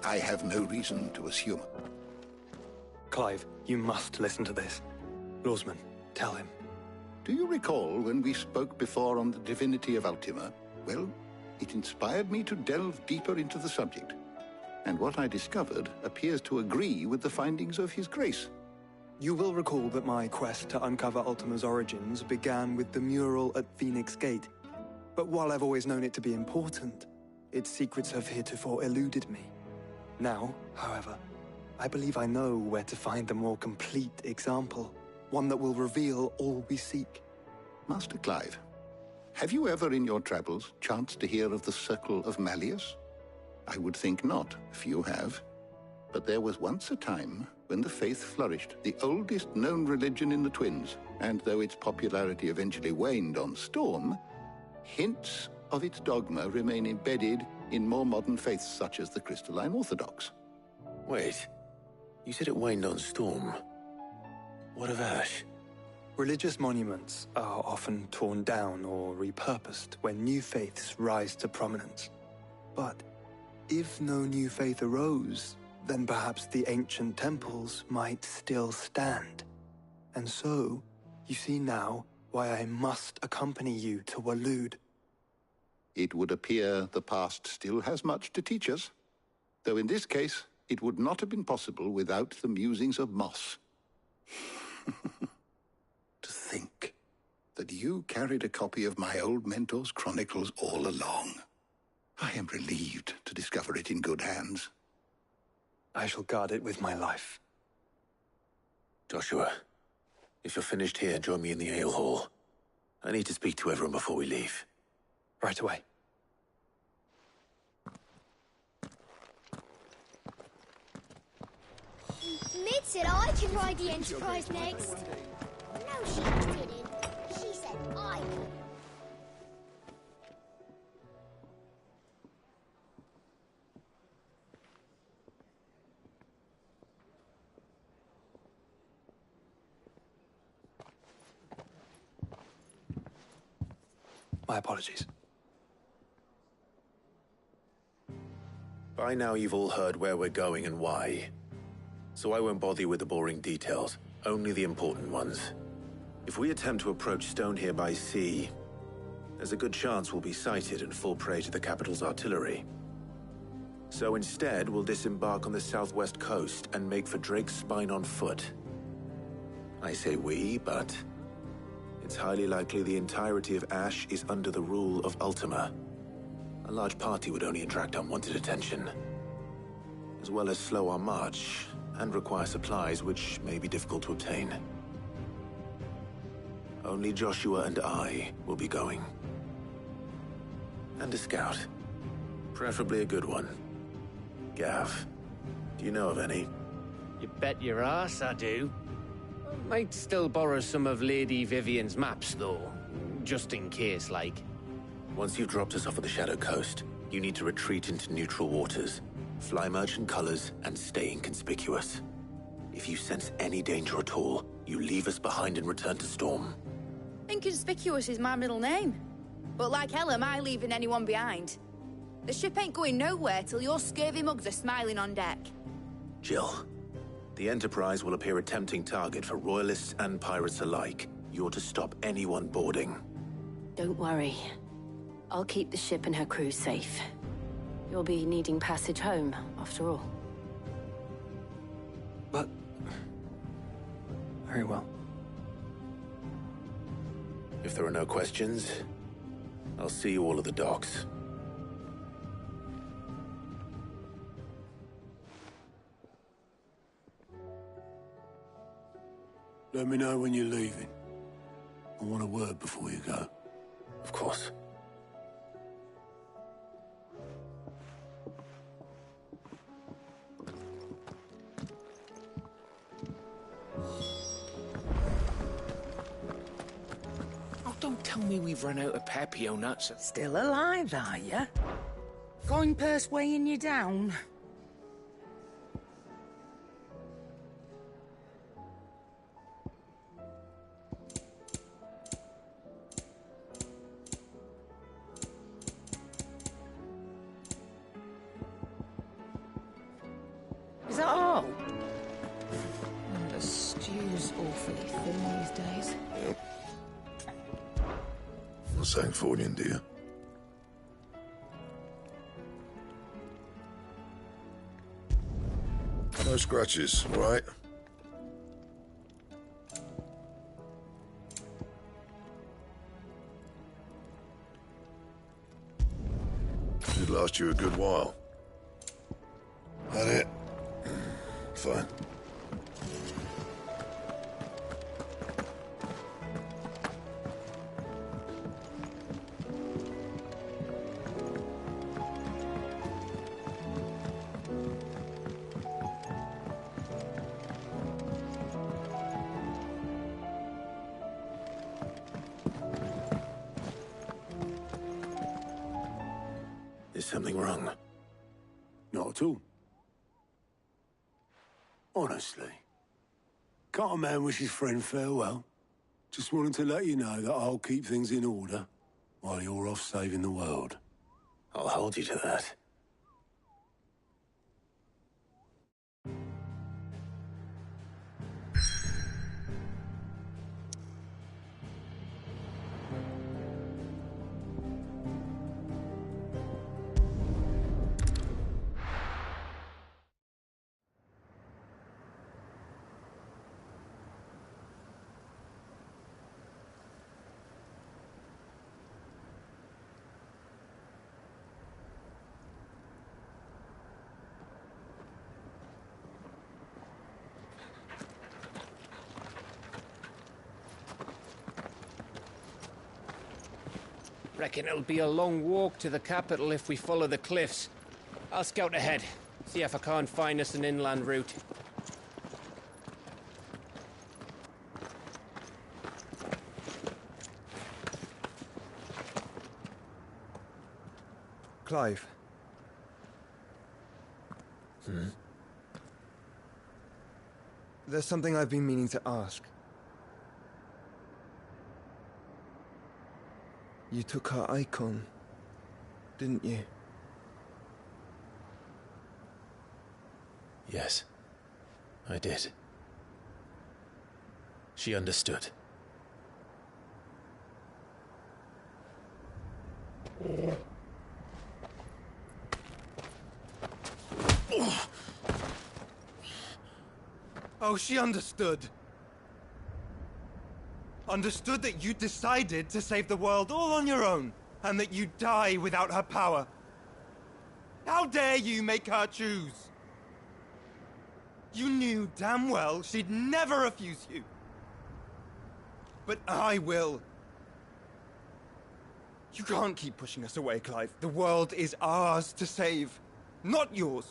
I have no reason to assume. Clive, you must listen to this. Lawsman, tell him. Do you recall when we spoke before on the divinity of Ultima? Well, it inspired me to delve deeper into the subject. And what I discovered appears to agree with the findings of His Grace. You will recall that my quest to uncover Ultima's origins began with the mural at Phoenix Gate. But while I've always known it to be important, its secrets have heretofore eluded me. Now, however, I believe I know where to find the more complete example, one that will reveal all we seek. Master Clive, have you ever in your travels chanced to hear of the Circle of Malleus? I would think not, if you have. But there was once a time when the faith flourished, the oldest known religion in the Twins, and though its popularity eventually waned on Storm, hints of its dogma remain embedded in more modern faiths such as the Crystalline Orthodox. Wait, you said it waned on Storm. What of Ash? Religious monuments are often torn down or repurposed when new faiths rise to prominence. But if no new faith arose, then perhaps the ancient temples might still stand. And so, you see now why I must accompany you to Waloed. It would appear the past still has much to teach us, though in this case, it would not have been possible without the musings of Moss. To think that you carried a copy of my old mentor's chronicles all along. I am relieved to discover it in good hands. I shall guard it with my life. Joshua, if you're finished here, join me in the ale hall. I need to speak to everyone before we leave. Right away. Mid said I can ride the Enterprise next. No, she didn't. She said I could. My apologies. By now you've all heard where we're going and why. So I won't bother you with the boring details, only the important ones. If we attempt to approach Stone here by sea, there's a good chance we'll be sighted and fall prey to the capital's artillery. So instead, we'll disembark on the southwest coast and make for Drake's Spine on foot. I say we, but it's highly likely the entirety of Ash is under the rule of Ultima. A large party would only attract unwanted attention, as well as slow our march and require supplies which may be difficult to obtain. Only Joshua and I will be going. And a scout. Preferably a good one. Gav, do you know of any? You bet your ass I do. Might still borrow some of Lady Vivian's maps, though. Just in case, like. Once you've dropped us off at the Shadow Coast, you need to retreat into neutral waters, fly merchant colors, and stay inconspicuous. If you sense any danger at all, you leave us behind and return to Storm. Inconspicuous is my middle name. But like hell am I leaving anyone behind. The ship ain't going nowhere till your scurvy mugs are smiling on deck. Jill, the Enterprise will appear a tempting target for royalists and pirates alike. You're to stop anyone boarding. Don't worry. I'll keep the ship and her crew safe. You'll be needing passage home, after all. But... very well. If there are no questions, I'll see you all at the docks. Let me know when you're leaving. I want a word before you go. Of course. Oh, don't tell me we've run out of Papio nuts. Still alive, are you? Coin purse weighing you down? Is that all? The stew's awfully thin these days. Yep. Not Sancfordian, do you? No scratches, all right? Should last you a good while. That it? Fine. Is something wrong? Not at all. Honestly. Can't a man wish his friend farewell? Just wanted to let you know that I'll keep things in order while you're off saving the world. I'll hold you to that. Reckon it'll be a long walk to the capital if we follow the cliffs. I'll scout ahead, see if I can't find us an inland route. Clive. There's something I've been meaning to ask. You took her icon, didn't you? Yes, I did. She understood. Oh, she understood. Understood that you decided to save the world all on your own, and that you'd die without her power. How dare you make her choose? You knew damn well she'd never refuse you. But I will. You can't keep pushing us away, Clive. The world is ours to save, not yours.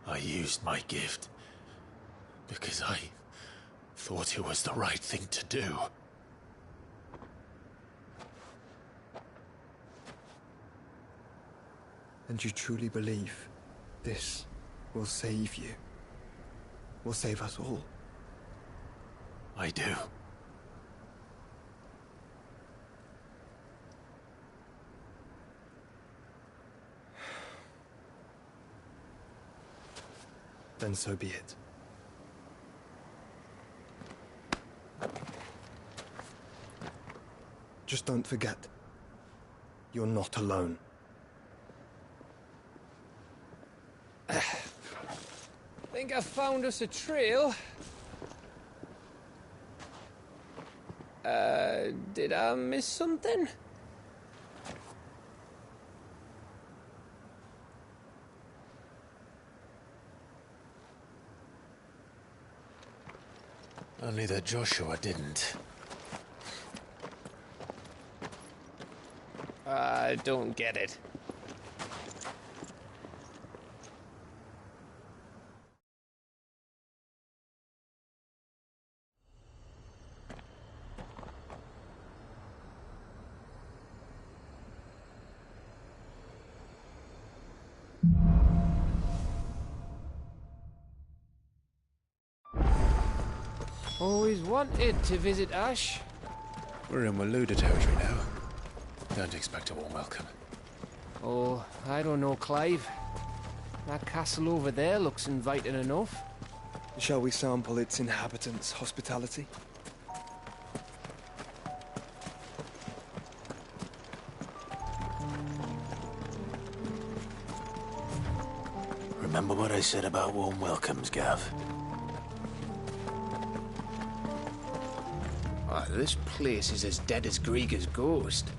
I used my gift because I thought it was the right thing to do. And you truly believe this will save you? Will save us all? I do. Then so be it. Just don't forget, you're not alone. Think I found us a trail. Did I miss something? Only that Joshua didn't. I don't get it. Always wanted to visit Ash. We're in Waluda territory now. Don't expect a warm welcome. Oh, I don't know, Clive. That castle over there looks inviting enough. Shall we sample its inhabitants' hospitality? Remember what I said about warm welcomes, Gav? Oh, this place is as dead as Greagor's ghost.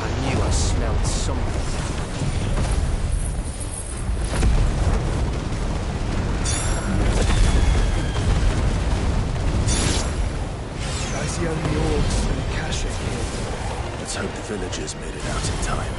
I knew I smelled something. I see only orcs and Kashyyyk here. Let's hope the villagers made it out in time.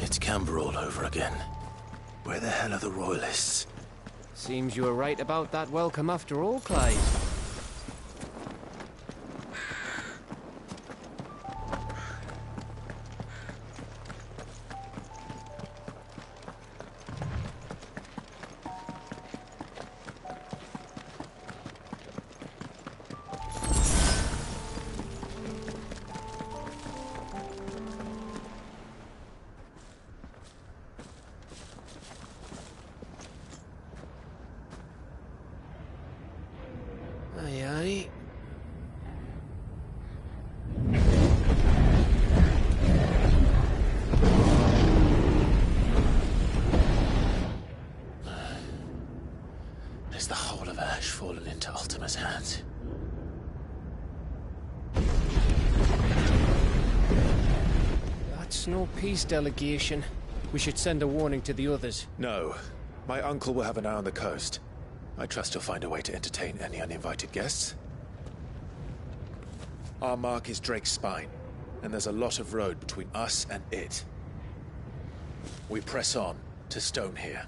It's Canberra all over again. Where the hell are the royalists? Seems you were right about that welcome after all, Clive. Aye, aye. Is the whole of Ash fallen into Ultima's hands? That's no peace delegation. We should send a warning to the others. No. My uncle will have an eye on the coast. I trust he'll find a way to entertain any uninvited guests. Our mark is Drake's Spine, and there's a lot of road between us and it. We press on to Stone here.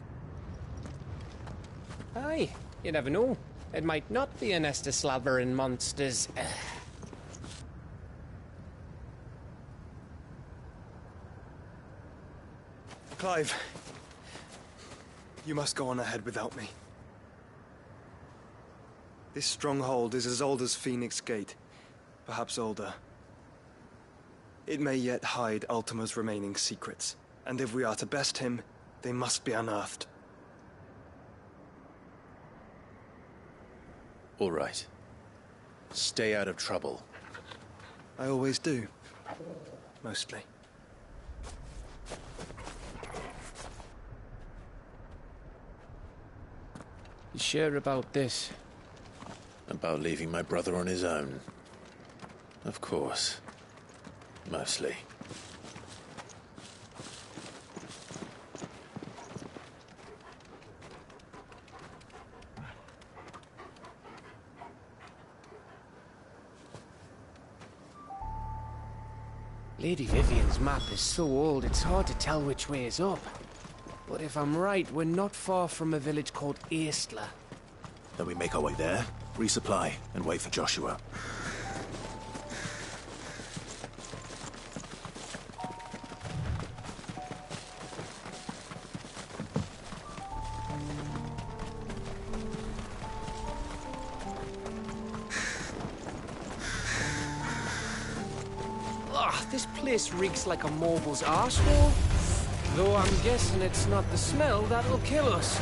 Aye, you never know. It might not be a nest of slavering monsters. Clive, you must go on ahead without me. This stronghold is as old as Phoenix Gate, perhaps older. It may yet hide Ultima's remaining secrets, and if we are to best him, they must be unearthed. All right. Stay out of trouble. I always do. Mostly. You sure about this? About leaving my brother on his own? Of course. Mostly. Lady Vivian's map is so old it's hard to tell which way is up. But if I'm right, we're not far from a village called Eastla. Then we make our way there, resupply, and wait for Joshua. Ugh, this place reeks like a mobile's arsehole. Though I'm guessing it's not the smell that'll kill us.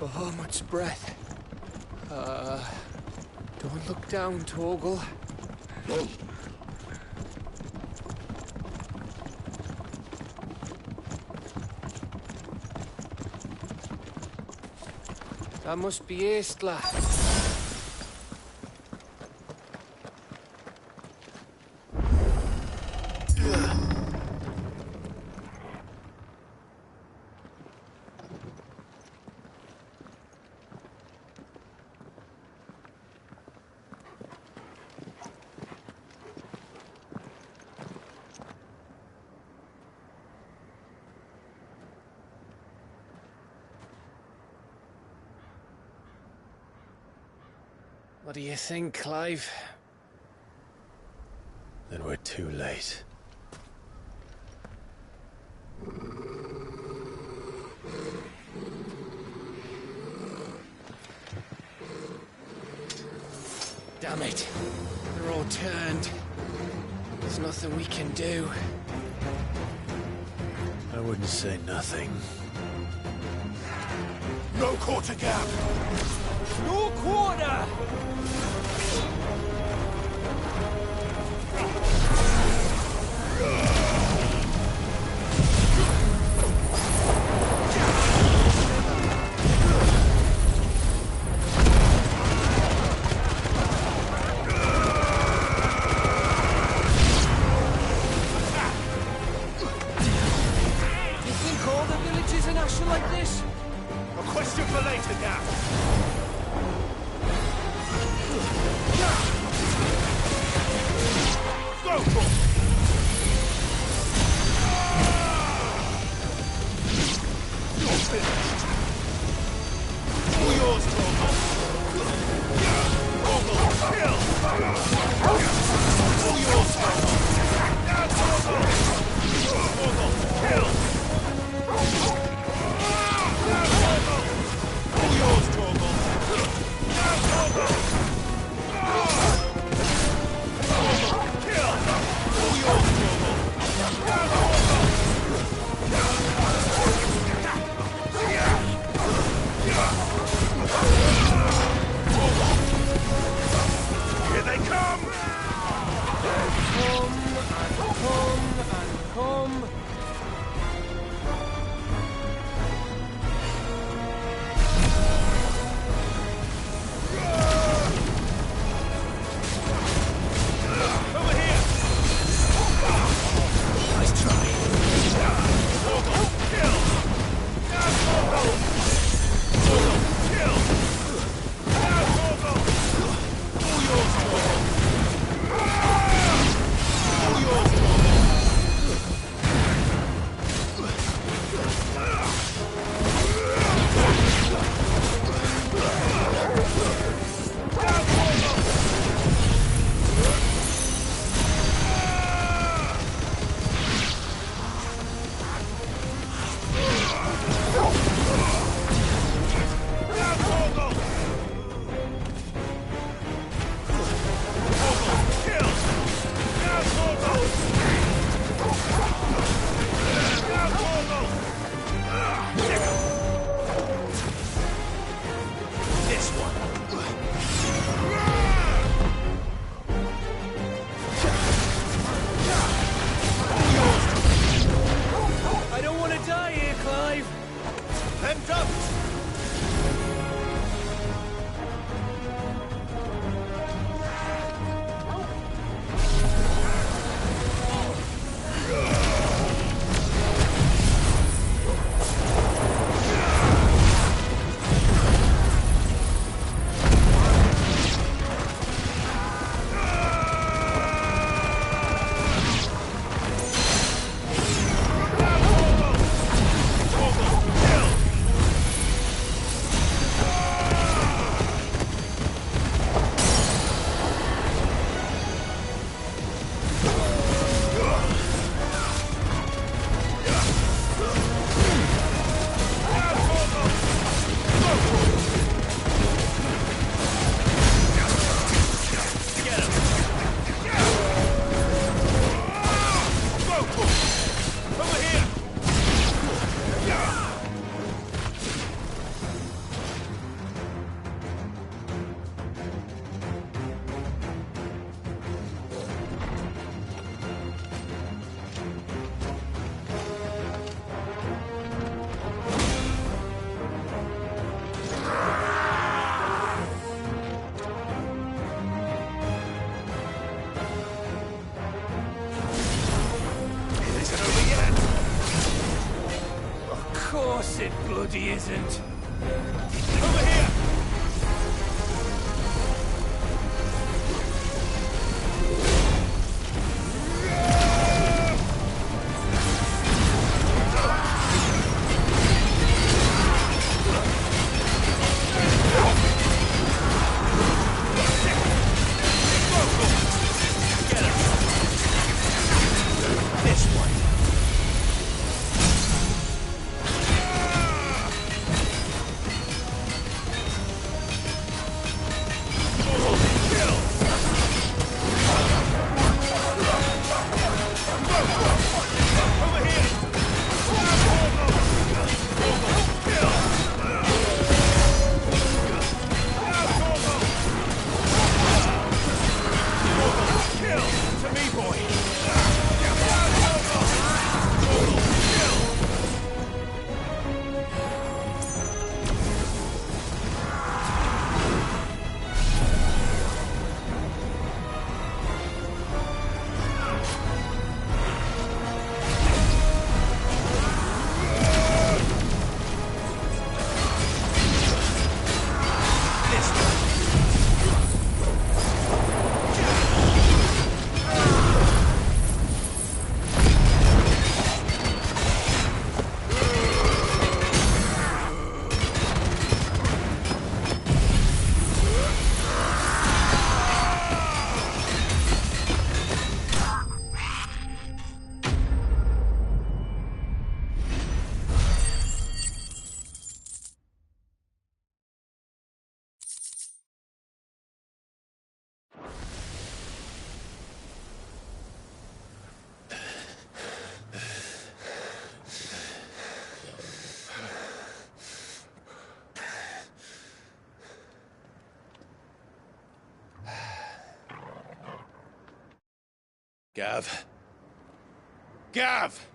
Bahamut's breath. Don't look down, Torgal. That must be Eastla. What do you think, Clive? Then we're too late. Damn it. They're all turned. There's nothing we can do. I wouldn't say nothing. No quarter gap! No quarter! Like this? A question for later, Gap. Go for it. You're finished. All yours, Torgal. Torgal, kill. All yours, Torgal. Now, Torgal. Torgal, kill. Here they come! Come. It bloody isn't. Over here! Gav. Gav!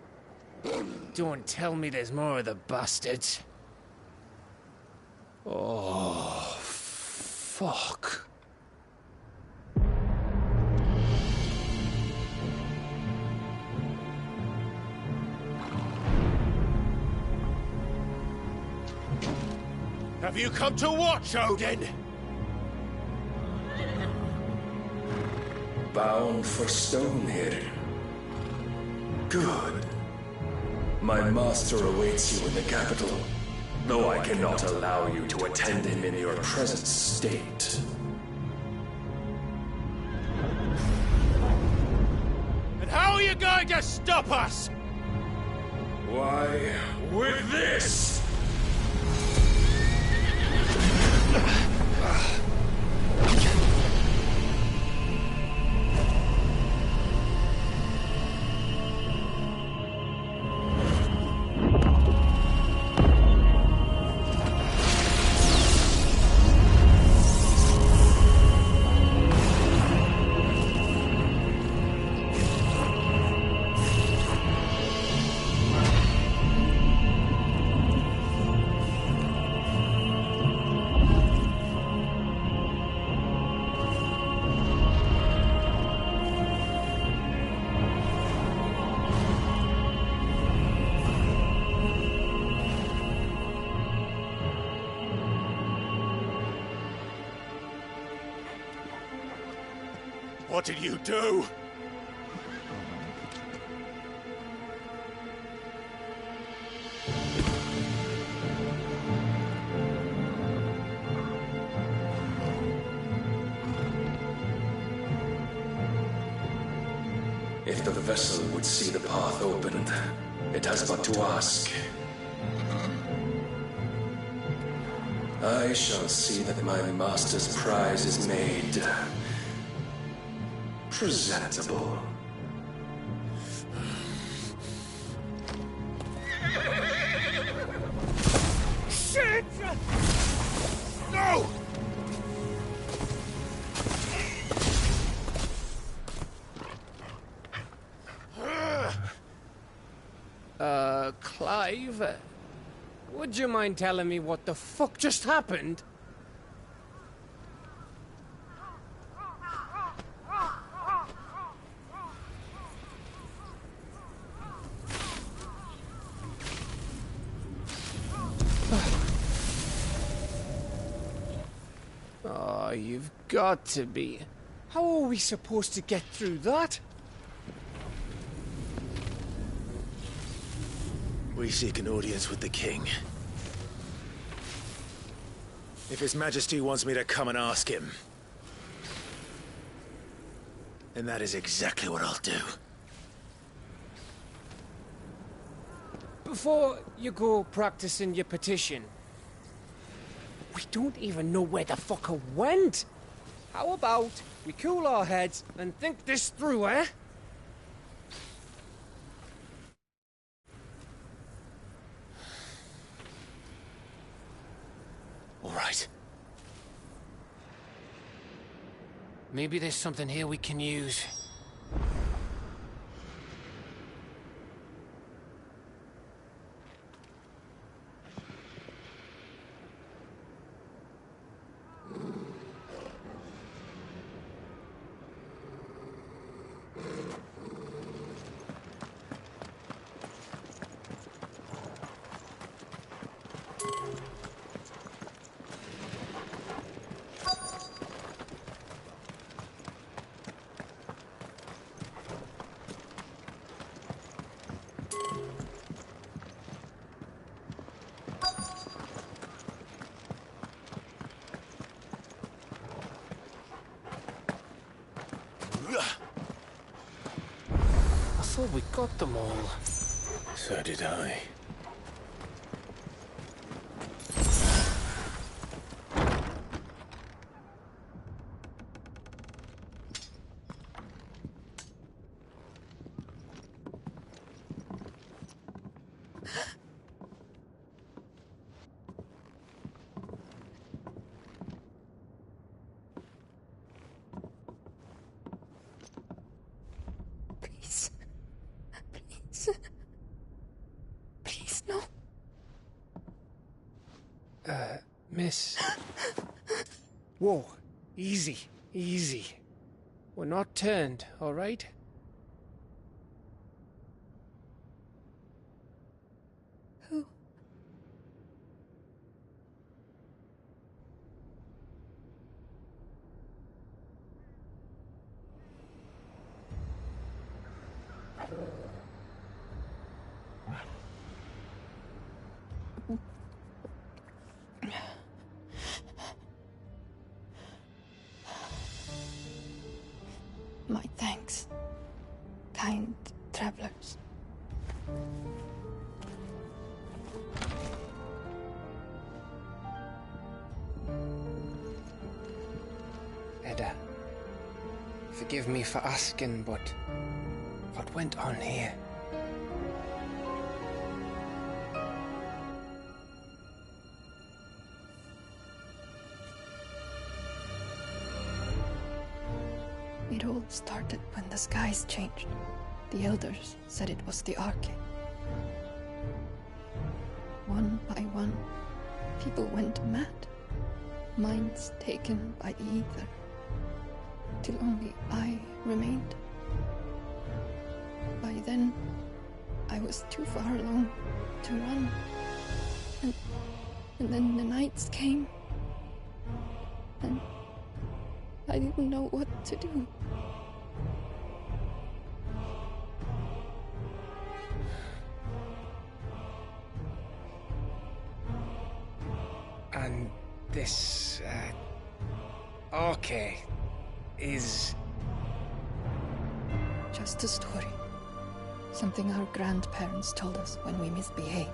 Don't tell me there's more of the bastards. Oh, fuck. Have you come to watch, Odin? Bound for stone here. Good. My master awaits you in the capital, though I cannot allow you to attend him in your present state. And how are you going to stop us? Why, with this! What did you do? If the vessel would see the path opened, it has but to ask. I shall see that my master's prize is made presentable. Shit! No! Clive? Would you mind telling me what the fuck just happened? Oh, you've got to be. How are we supposed to get through that? We seek an audience with the king. If His Majesty wants me to come and ask him, then that is exactly what I'll do. Before you go practicing your petition, we don't even know where the fucker went. How about we cool our heads and think this through, eh? All right. Maybe there's something here we can use. I thought we got them all. So did I. Miss. Whoa. Easy. Easy. We're not turned, all right? Who? My thanks, kind travelers. Edda, forgive me for asking, but what went on here? It all started when the skies changed. The elders said it was the Arche. One by one, people went mad. Minds taken by the ether. Till only I remained. By then, I was too far along to run. And then the nights came. And I didn't know what to do. And this, Arche is... Just a story. Something our grandparents told us when we misbehaved.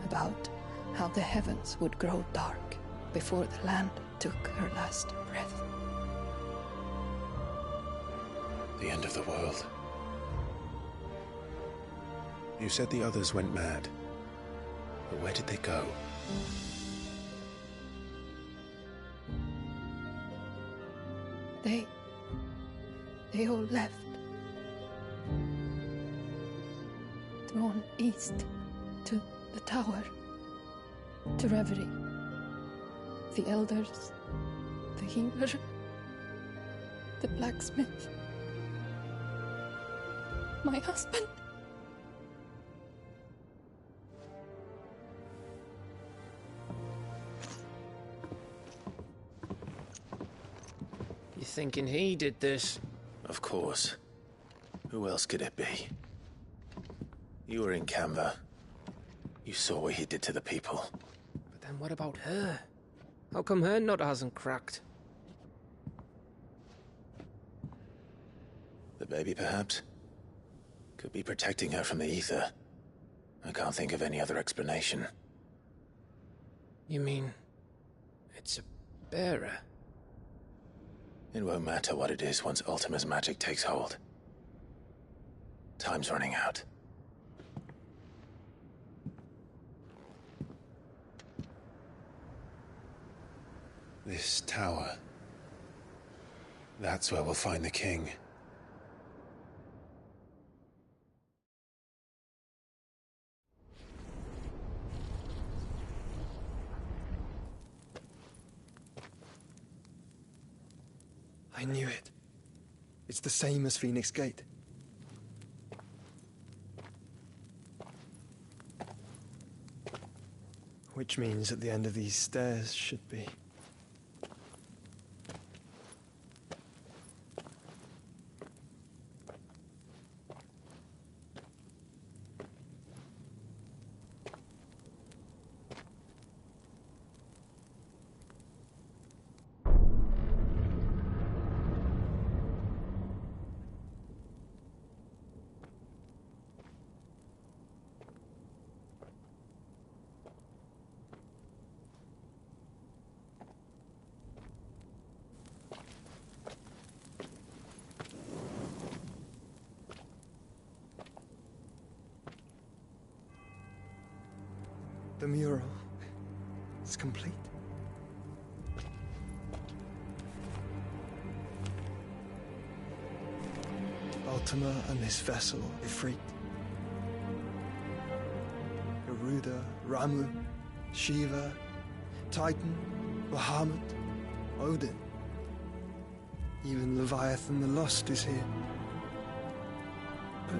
About how the heavens would grow dark before the land took her last breath. The end of the world. You said the others went mad. But where did they go? They all left. Drawn east to the tower, to reverie. The elders, the healer, the blacksmith, my husband. You thinking he did this? Of course. Who else could it be? You were in Canva. You saw what he did to the people. But then what about her? How come her nut hasn't cracked? The baby, perhaps? Could be protecting her from the ether. I can't think of any other explanation. You mean... it's a bearer? It won't matter what it is once Ultima's magic takes hold. Time's running out. This tower. That's where we'll find the king. I knew it. It's the same as Phoenix Gate. Which means at the end of these stairs should be... The mural is complete. Ultima and this vessel, Ifrit. Garuda, Ramu, Shiva, Titan, Bahamut, Odin. Even Leviathan the Lost is here. But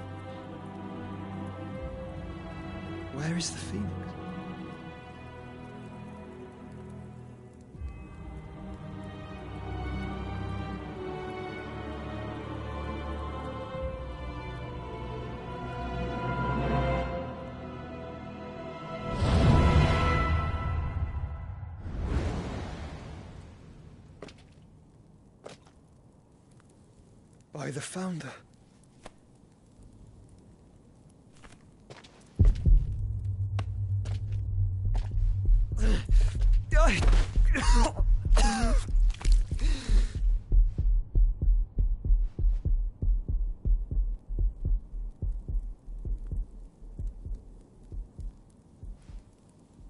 where is the Phoenix? By the Founder.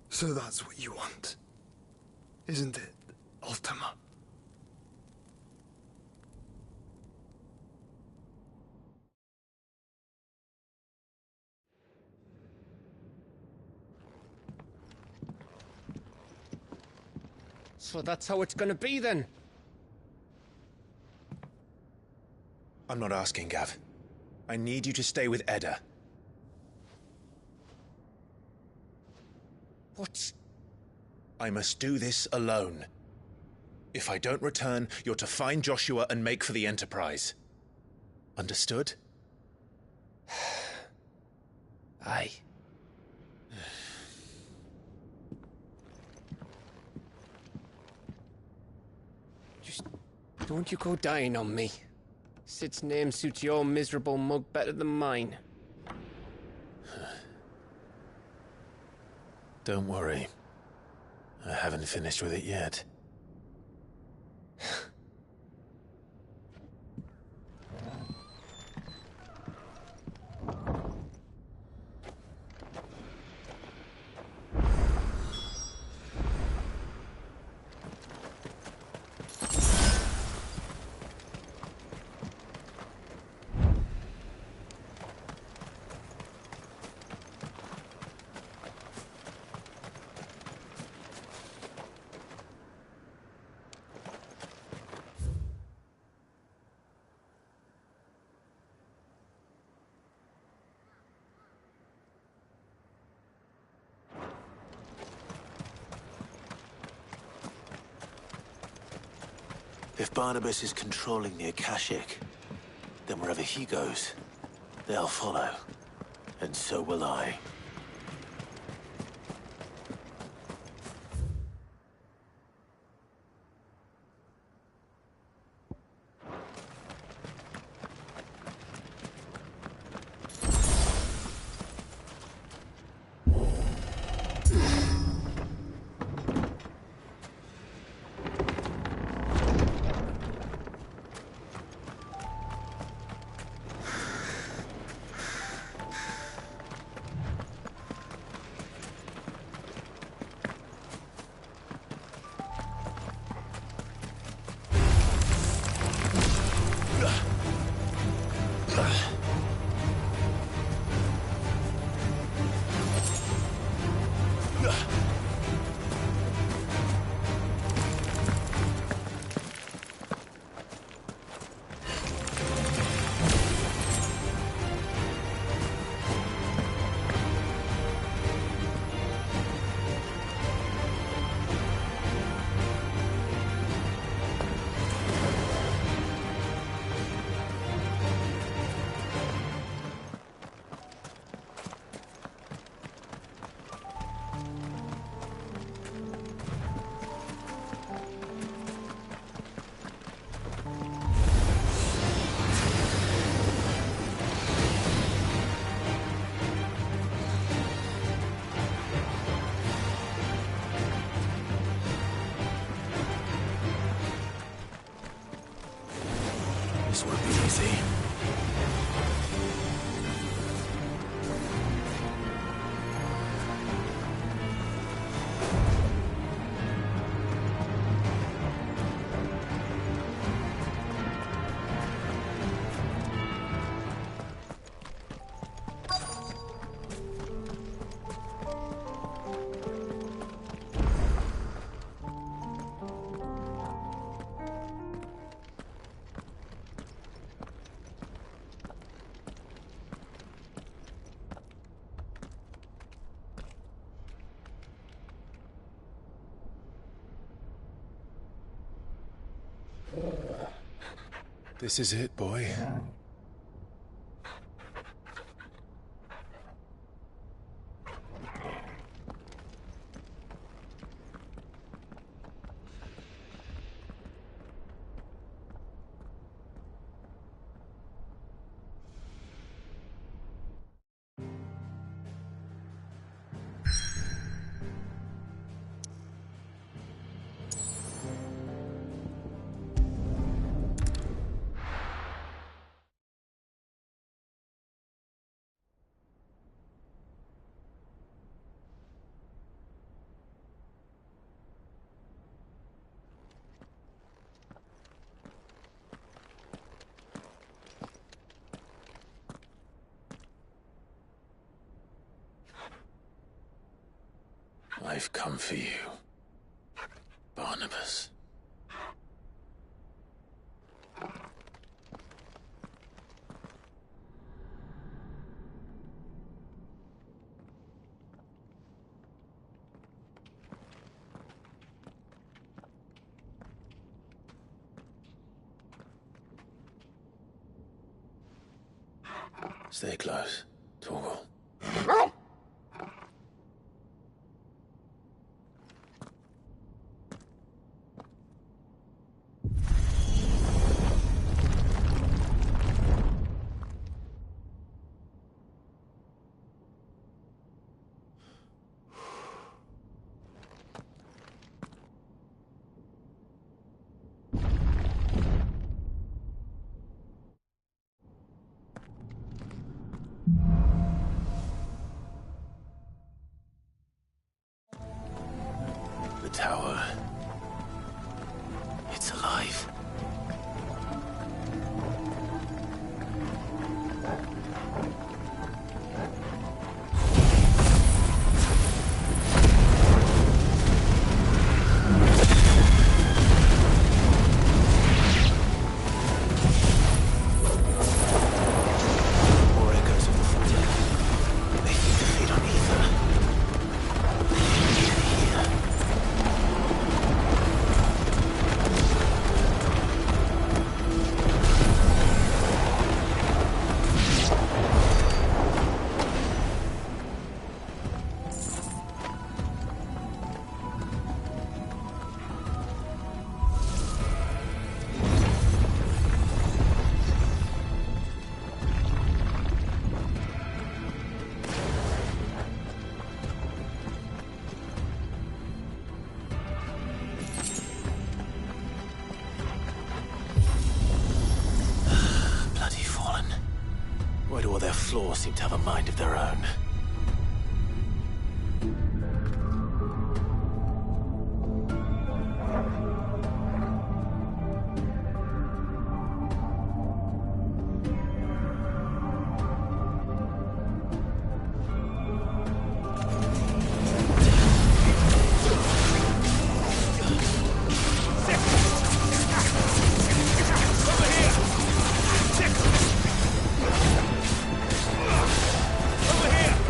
So that's what you want, isn't it, Ultima? So that's how it's gonna be then? I'm not asking, Gav. I need you to stay with Edda. What? I must do this alone. If I don't return, you're to find Joshua and make for the Enterprise. Understood? Aye. Just don't you go dying on me. Sid's name suits your miserable mug better than mine. Don't worry. I haven't finished with it yet. If Barnabas is controlling the Akashic, then wherever he goes, they'll follow. And so will I. This won't be easy. This is it, boy. I've come for you, Barnabas. Stay close, Torgal. The tower. It's alive. More echoes of the footing. They seem to feed on ether. Why do all their floors seem to have a mind of their own? Over here!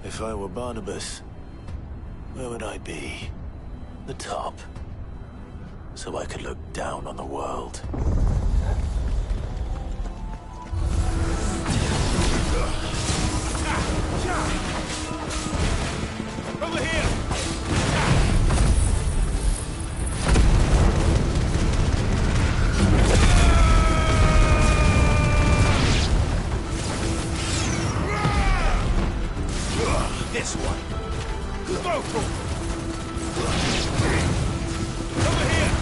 If I were Barnabas, where would I be? The top. So I could look down on the world. Over here! This one. Go for it. Over here.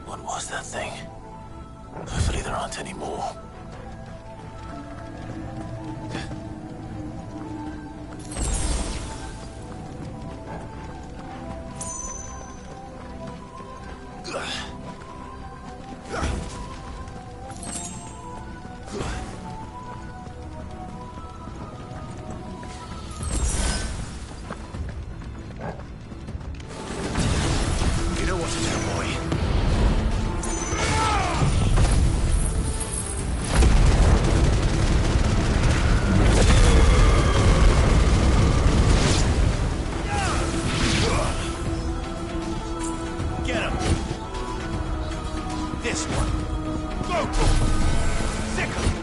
What was that thing? Hopefully there aren't any more. You know what to do, boy. Get him! This one! Go! Sick him!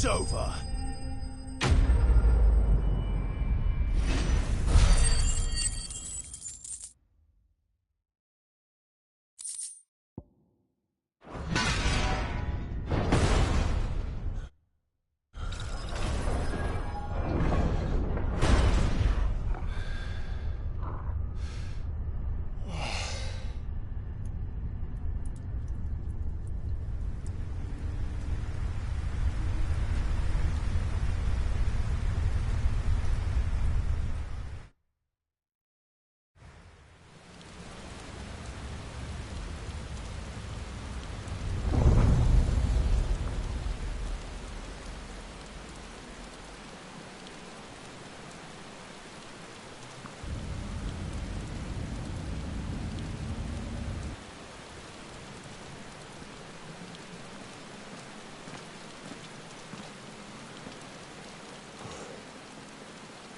over.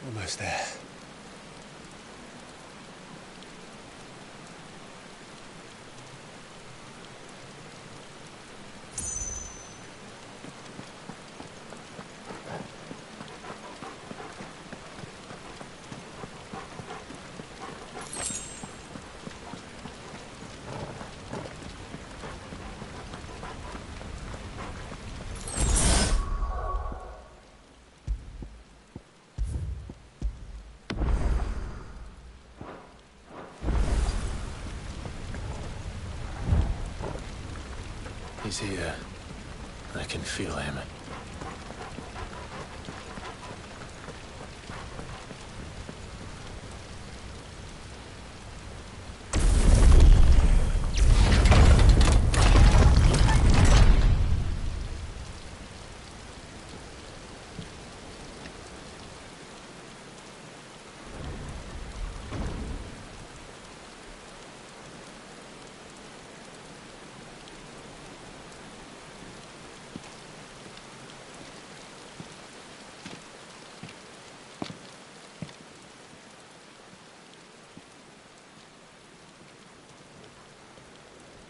Almost there. He's here. I can feel him.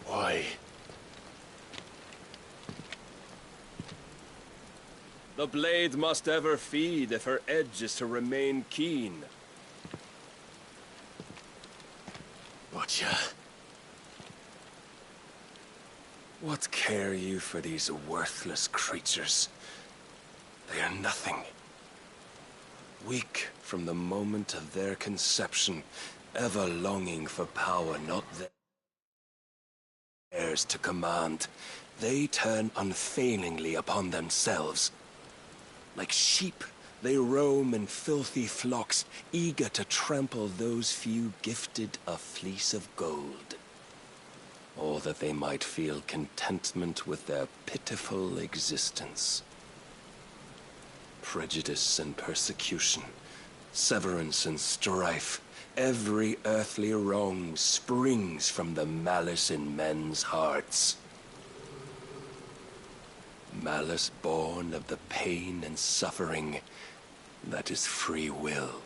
Why? The blade must ever feed if her edge is to remain keen. Butcher. What care you for these worthless creatures? They are nothing. Weak from the moment of their conception, ever longing for power not theirs to command, they turn unfailingly upon themselves. Like sheep, they roam in filthy flocks, eager to trample those few gifted a fleece of gold. Or that they might feel contentment with their pitiful existence. Prejudice and persecution, severance and strife, every earthly wrong springs from the malice in men's hearts. Malice born of the pain and suffering that is free will.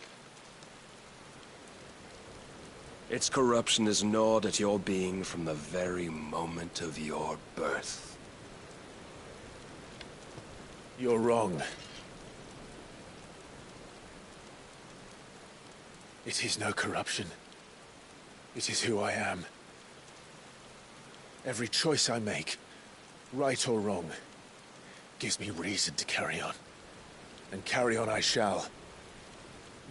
Its corruption is gnawed at your being from the very moment of your birth. You're wrong. It is no corruption. It is who I am. Every choice I make, right or wrong, gives me reason to carry on. And carry on I shall.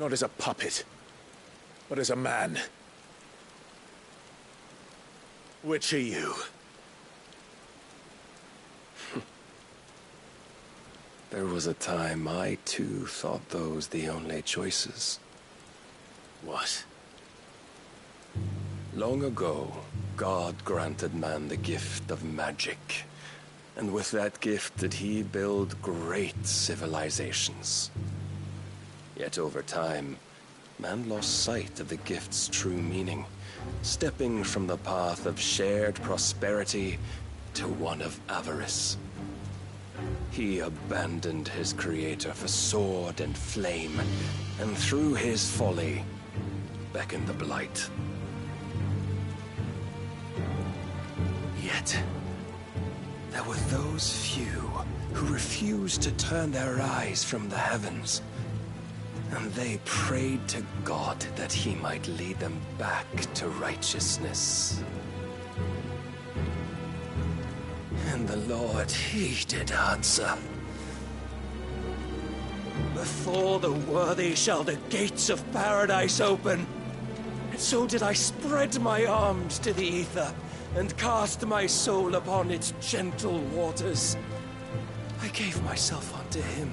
Not as a puppet, but as a man. Which are you? There was a time I too thought those the only choices. What? Long ago, God granted man the gift of magic. And with that gift did he build great civilizations. Yet over time, man lost sight of the gift's true meaning, stepping from the path of shared prosperity to one of avarice. He abandoned his creator for sword and flame, and through his folly, beckoned the blight. Yet, there were those few who refused to turn their eyes from the heavens. And they prayed to God that he might lead them back to righteousness. And the Lord, he did answer. Before the worthy shall the gates of paradise open. And so did I spread my arms to the ether, and cast my soul upon its gentle waters. I gave myself unto him.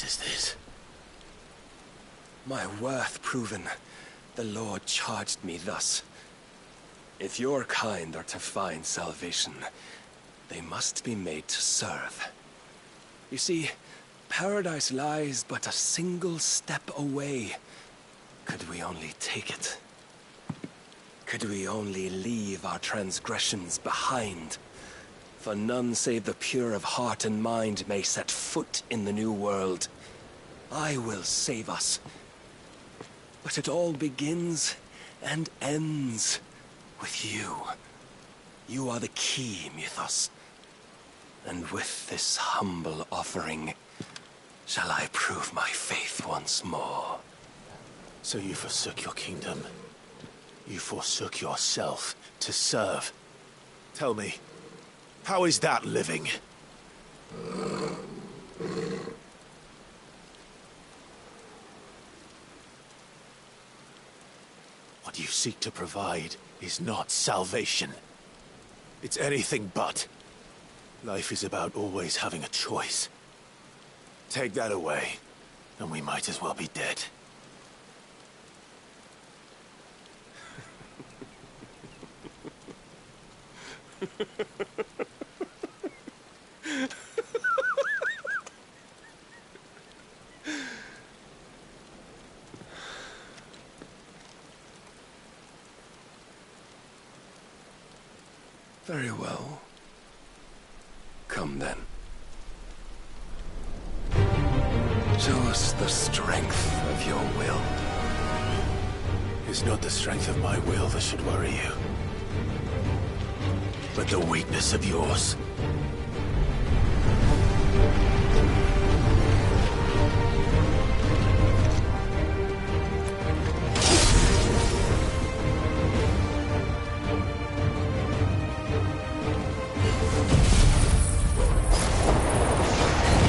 Is this? My worth proven, the Lord charged me thus. If your kind are to find salvation, they must be made to serve. You see, paradise lies but a single step away. Could we only take it? Could we only leave our transgressions behind? For none save the pure of heart and mind may set foot in the new world. I will save us. But it all begins and ends with you. You are the key, Mythos. And with this humble offering, shall I prove my faith once more. So you forsook your kingdom. You forsook yourself to serve. Tell me, how is that living? What you seek to provide is not salvation. It's anything but. Life is about always having a choice. Take that away, and we might as well be dead. Very well. Come then. Show us the strength of your will. It's not the strength of my will that should worry you, but the weakness of yours.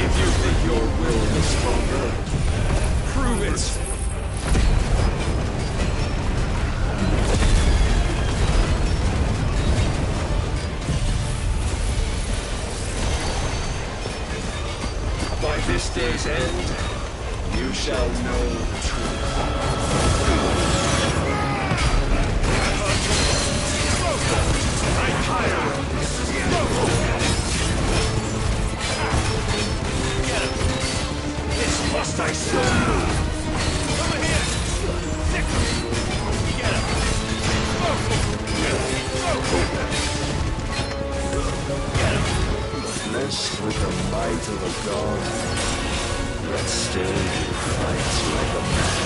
If you think your will is stronger, prove it! By this day's end, you shall know the truth. Right higher! Get him! This must I show you! Over here! Get him! Get him! Blessed with the might of a god, but still you fight like a man.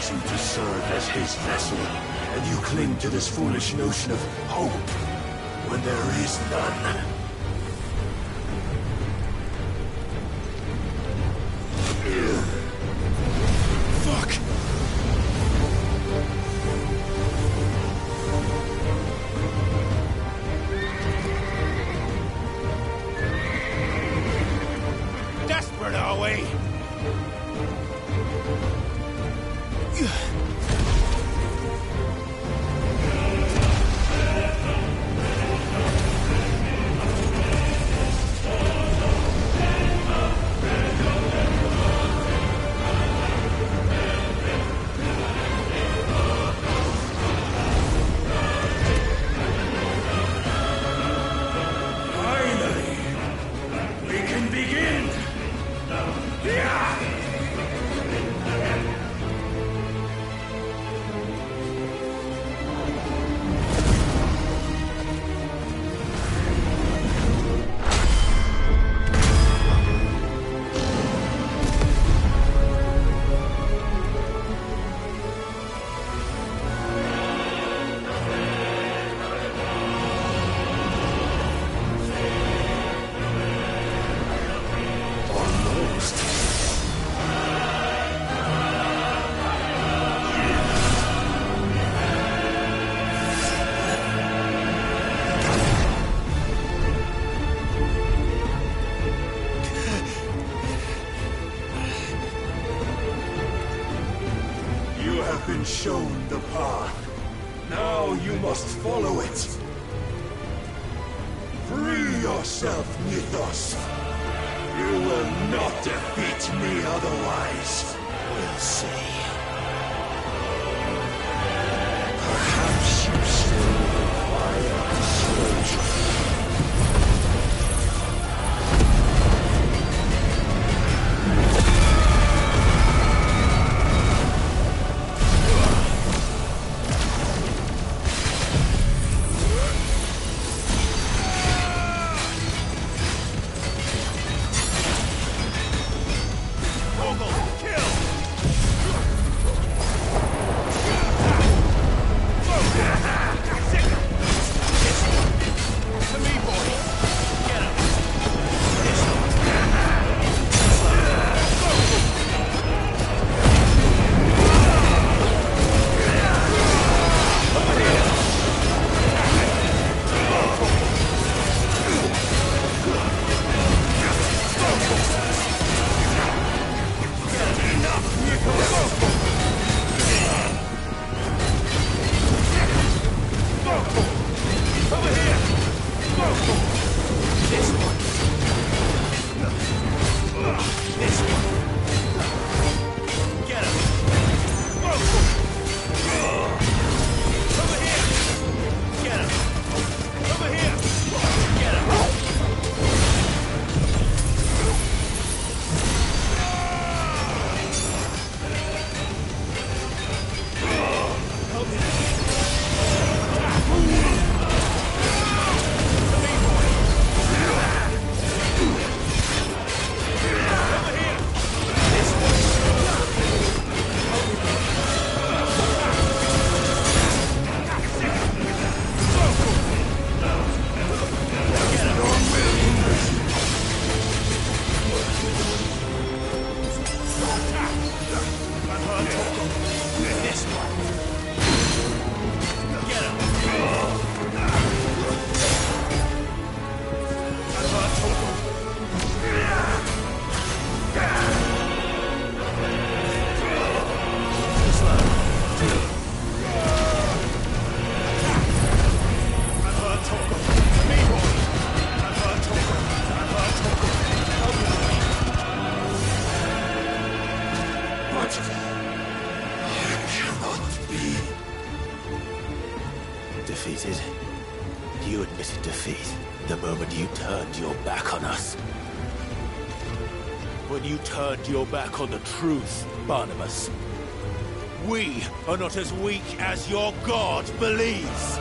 allows you to serve as his vessel, and you cling to this foolish notion of hope when there is none. Fuck! Desperate, are we? Shown the path. Now you must follow it. Free yourself, Mythos. You will not defeat me otherwise. We'll see. Perhaps you still require persuasion. Defeated? You admitted defeat the moment you turned your back on us. When you turned your back on the truth, Barnabas. We are not as weak as your god believes.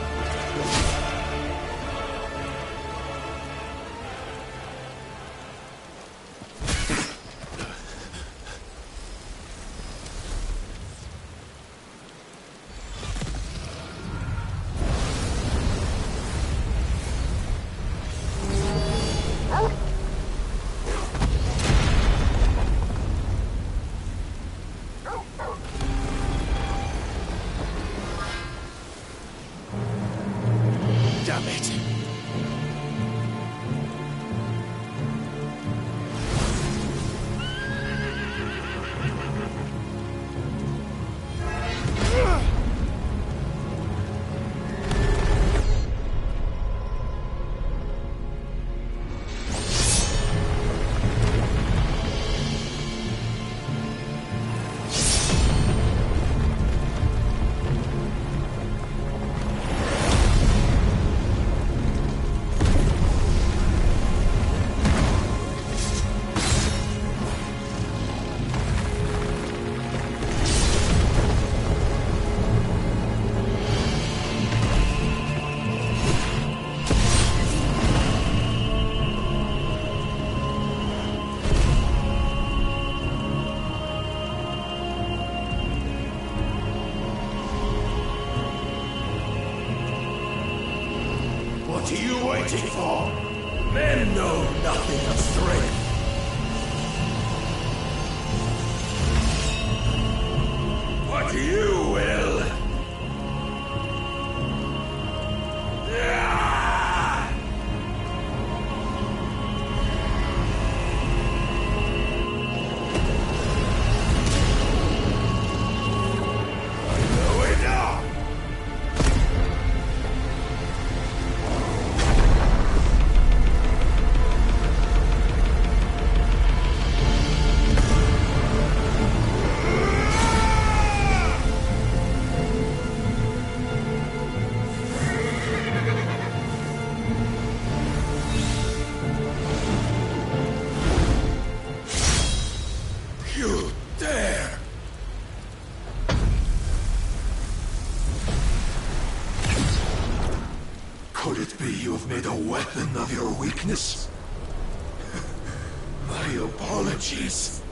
What are you waiting for? Men know nothing of strength. But you will. You dare! Could it be you have made a weapon of your weakness? My apologies.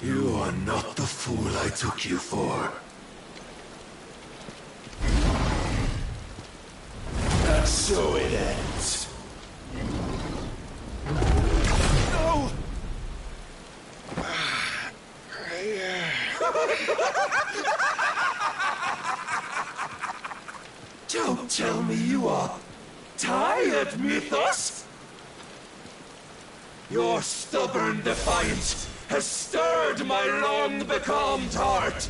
You are not the fool I took you for. And so it ends. No! Don't tell me you are tired, Mythos! Your stubborn defiance has stirred my long-becalmed heart,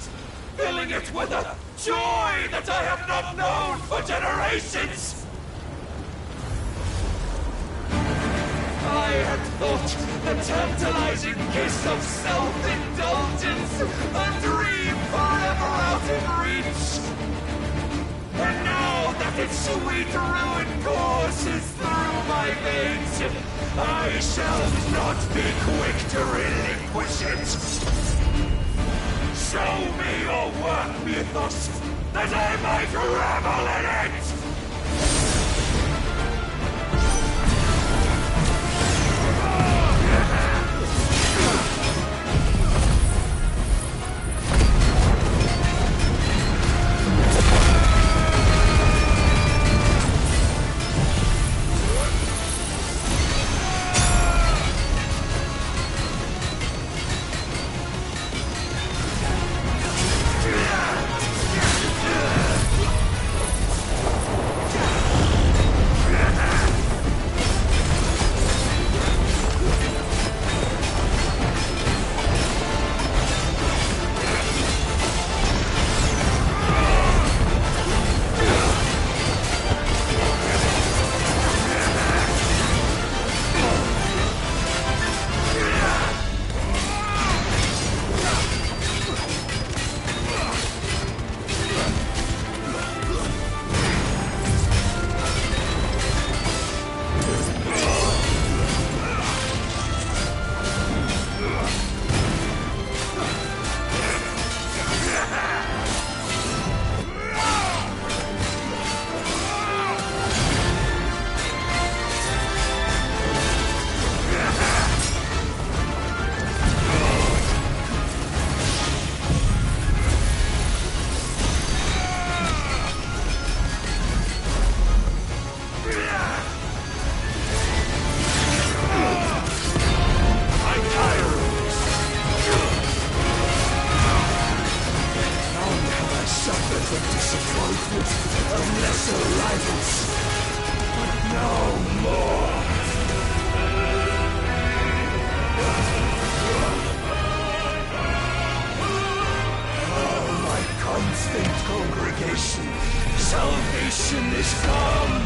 filling it with a joy that I have not known for generations! I had thought the tantalizing kiss of self-indulgence a dream forever out of reach. And now that its sweet ruin courses through my veins, I shall not be quick to relinquish it. Show me your work, Mythos, that I might revel in it! Salvation is come!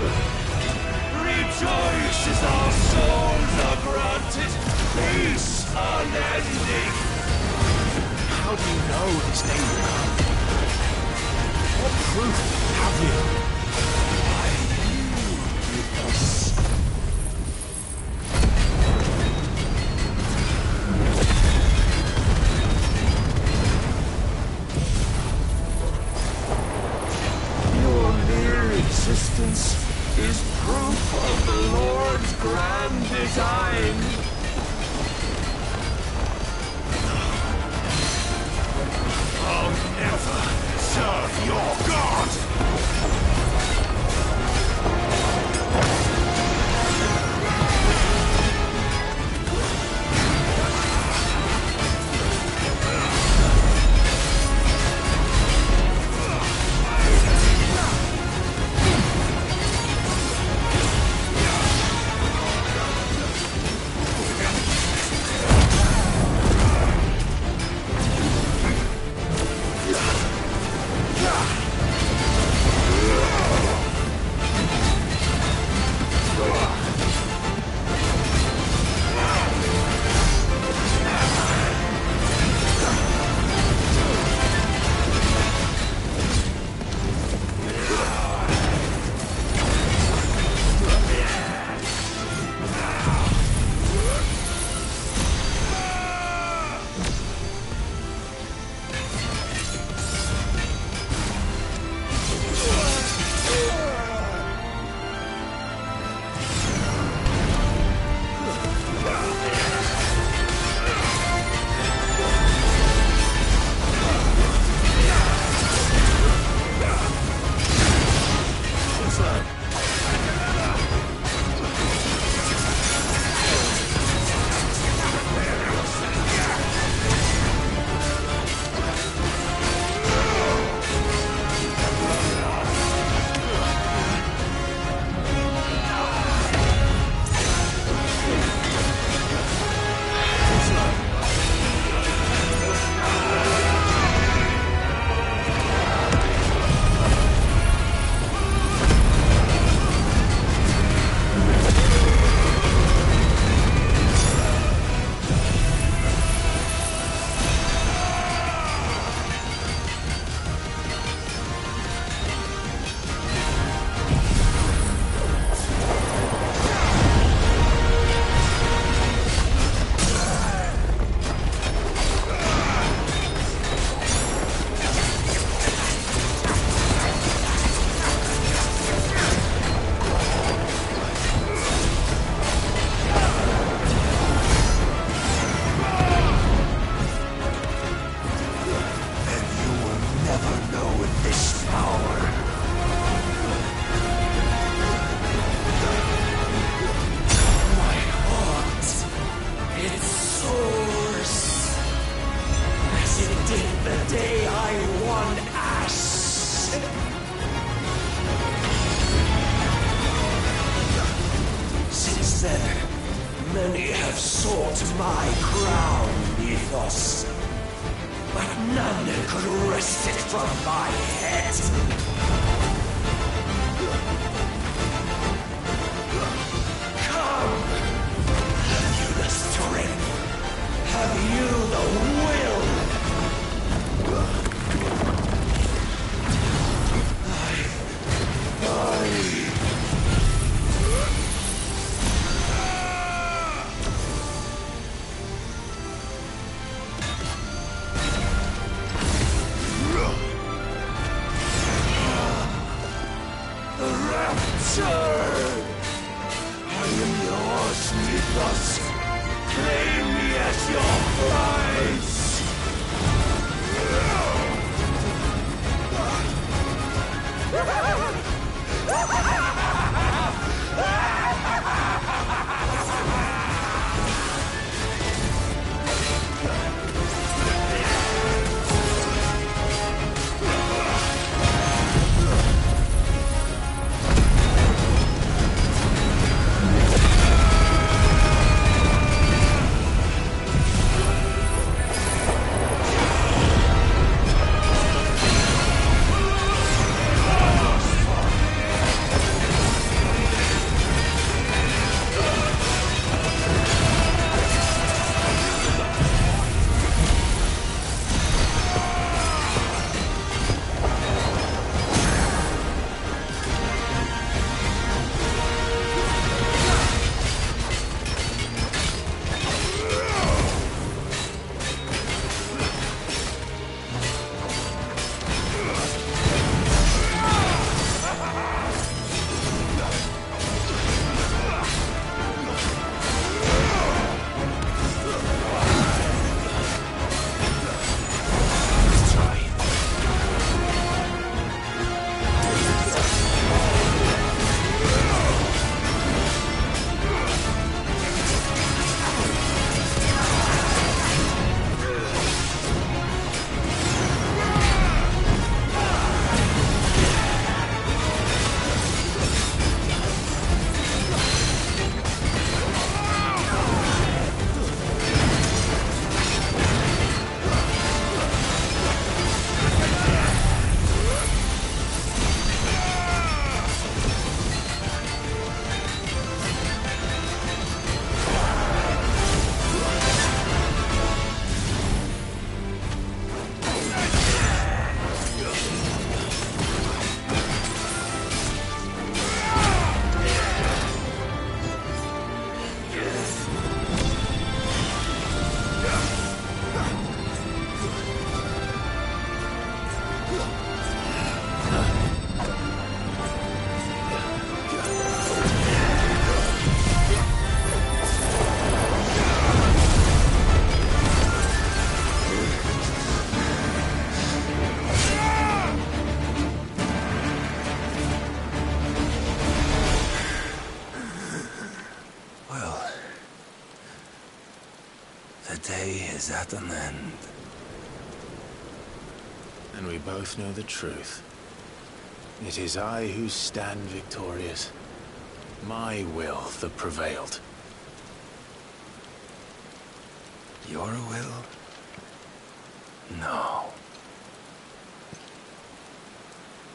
Rejoice as our souls are granted peace unending! How do you know this day will come? What proof have you? I knew it was... Existence is proof of the Lord's grand design. I'll never your god! Many have sought my crown, Ethos, but none could wrest it from my head. Come! Have you the strength? Have you the will? I am yours, Ethos. Claim me as your prize. day is at an end. And we both know the truth. It is I who stand victorious. My will that prevailed. Your will? No.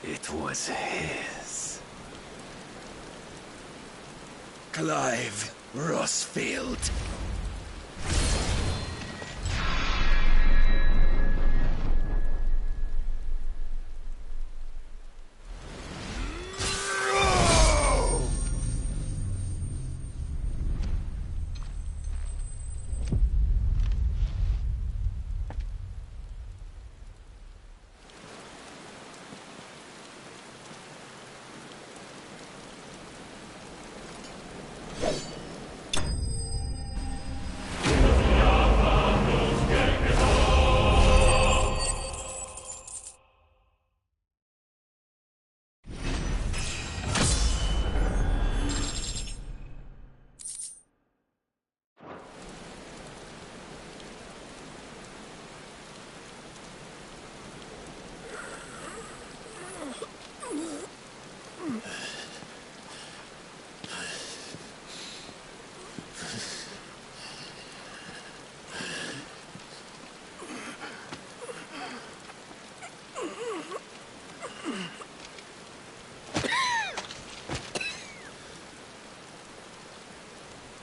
It was his. Clive Rossfield.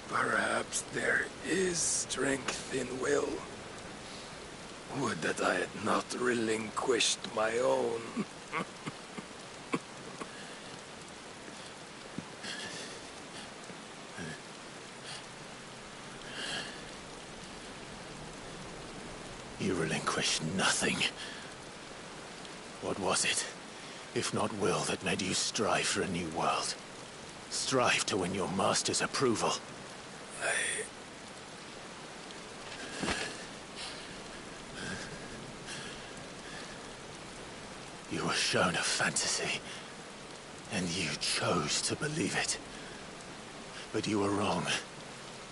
Perhaps there is strength in will. Would that I had not relinquished my own. You relinquished nothing. What was it, if not will, that made you strive for a new world? Strive to win your master's approval? You were shown a fantasy, and you chose to believe it. But you were wrong.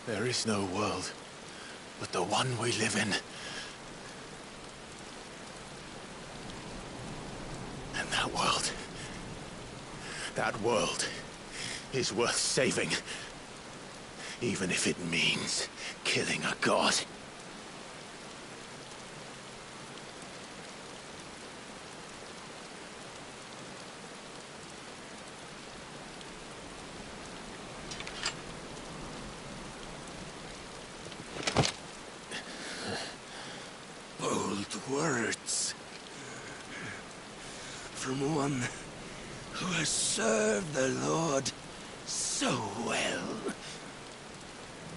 There is no world but the one we live in. And that world is worth saving, even if it means killing a god. Bold words. From one who has served the Lord so well.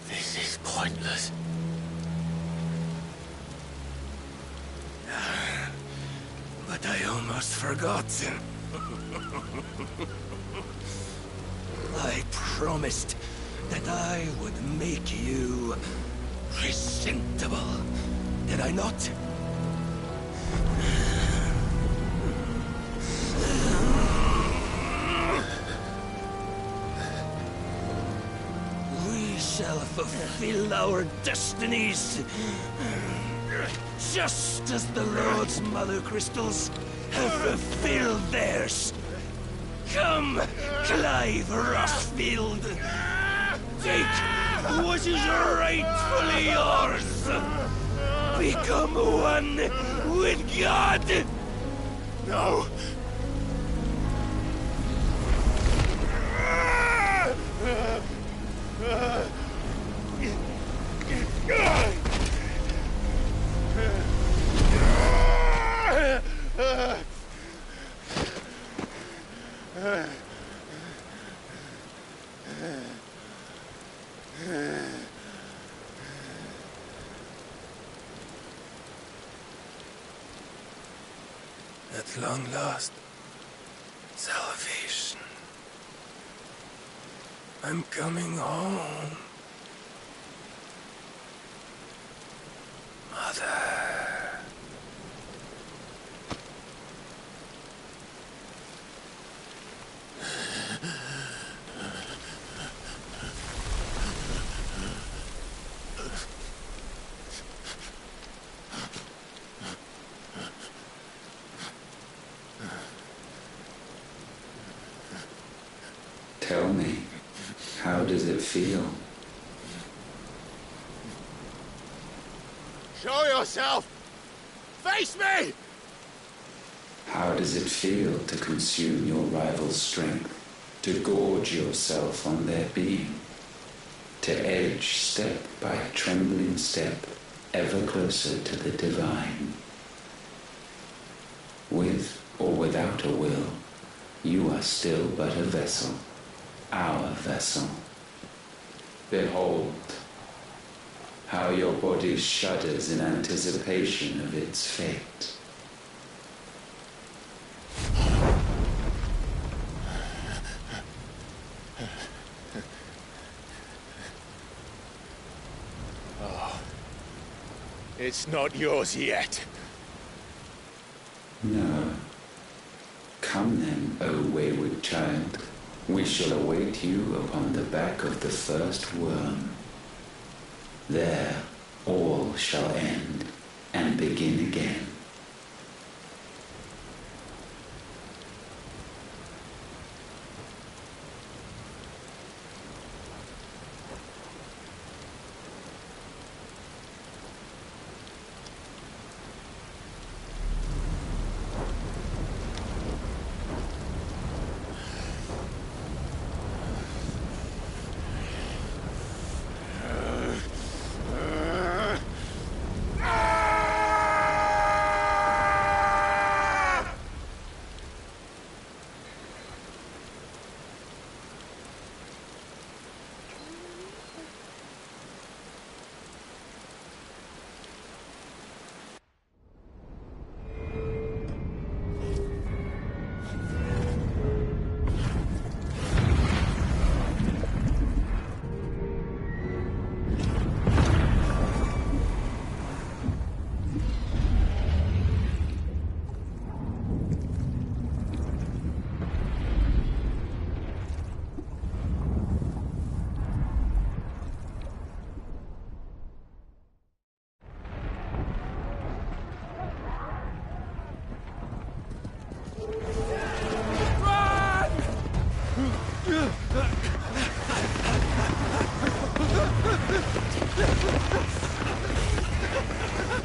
This is pointless. But I almost forgot. I promised that I would make you presentable. Did I not? We shall fulfill our destinies, just as the Lord's Mother Crystals have fulfilled theirs. Come, Clive Rossfield. Take what is rightfully yours. Become one with God. No. At long last, salvation. I'm coming home. Mother. Tell me, how does it feel? Show yourself! Face me! How does it feel to consume your rival's strength, to gorge yourself on their being, to edge step by trembling step ever closer to the divine? With or without a will, you are still but a vessel, our vessel. Behold, how your body shudders in anticipation of its fate. Oh, it's not yours yet. No. Come then, O wayward child. We shall await you upon the back of the first worm. There all shall end and begin again.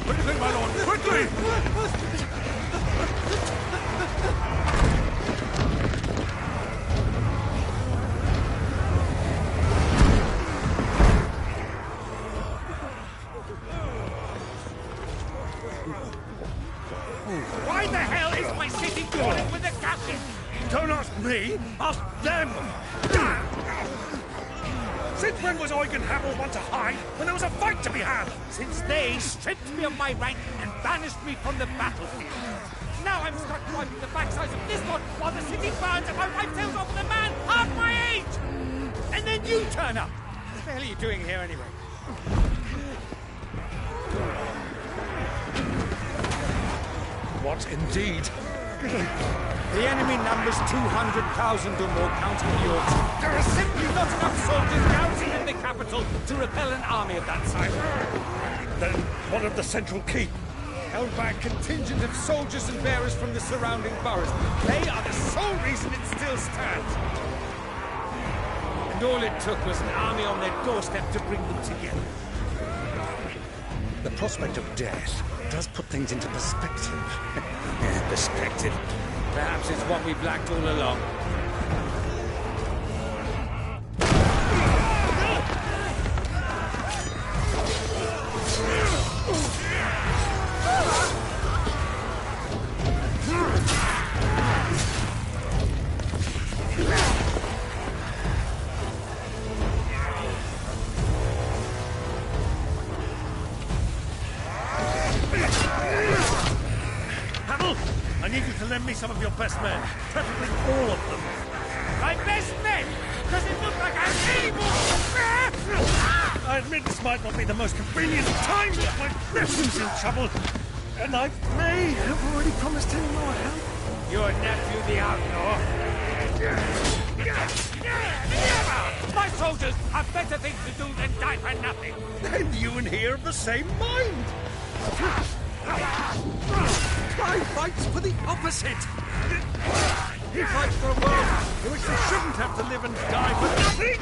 Anything, my lord! Quickly! Why the hell is my city falling with the captain? Don't ask me, ask them! Since when was Eugen Hamel one to hide when there was a fight to be had? Since they stripped me of my rank and banished me from the battlefield. Now I'm stuck wiping the backsides of this one while the city burns and my wife tells off with a man half my age! And then you turn up! What the hell are you doing here anyway? What indeed? The enemy numbers 200,000 or more, counting the Yorks. There are simply not enough soldiers garrisoned in the capital to repel an army of that size. Then what of the central keep? Held by a contingent of soldiers and bearers from the surrounding boroughs. They are the sole reason it still stands. And all it took was an army on their doorstep to bring them together. The prospect of death does put things into perspective. Perspective. Perhaps it's what we've lacked all along. I need you to lend me some of your best men, preferably all of them. My best men? Does it look like I'm able? I admit this might not be the most convenient time, but my nephew's in trouble, and I may have already promised him more help. Your nephew, the outlaw? My soldiers have better things to do than die for nothing. Then you and he are of the same mind. Try fights for the opposite. He fights for a world in which they shouldn't have to live and die for nothing!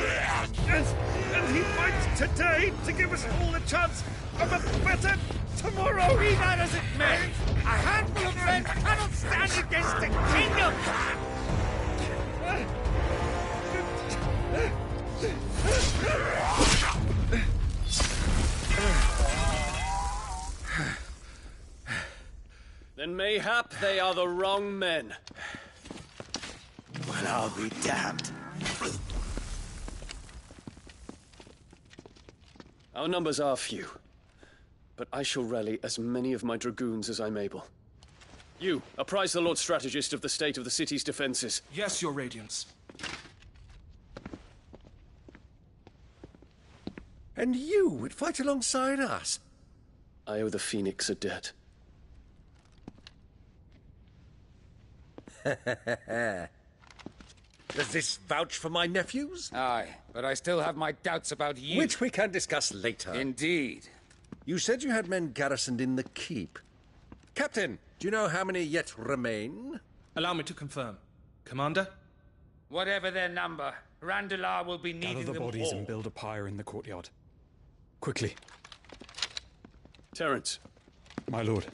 And he fights today to give us all a chance of a better tomorrow! Be that as it may, a handful of men cannot stand against a kingdom! Then mayhap they are the wrong men. Well, I'll be damned. Our numbers are few, but I shall rally as many of my dragoons as I'm able. You, apprise the Lord Strategist of the state of the city's defenses. Yes, Your Radiance. And you would fight alongside us? I owe the Phoenix a debt. Does this vouch for my nephews? Aye, but I still have my doubts about you. Which we can discuss later. Indeed. You said you had men garrisoned in the keep. Captain, do you know how many yet remain? Allow me to confirm. Commander? Whatever their number, Randalar will be needing Gather the them bodies all. and build a pyre in the courtyard. Quickly. Terence. My lord.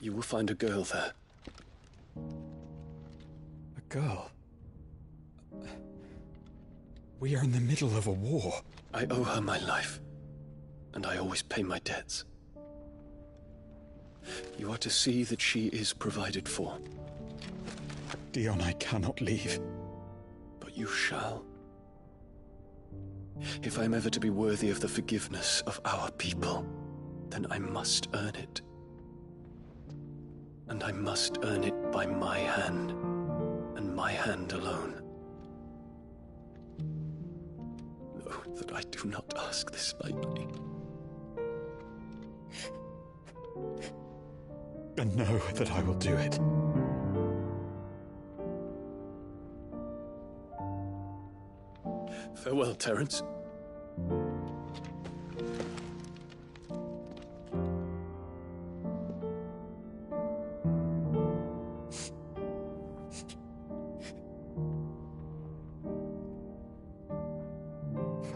You will find a girl there. A girl? We are in the middle of a war. I owe her my life, and I always pay my debts. You are to see that she is provided for. Dion, I cannot leave. But you shall. If I am ever to be worthy of the forgiveness of our people, then I must earn it. And I must earn it by my hand, and my hand alone. Know that I do not ask this lightly. And know that I will do it. Farewell, Terence.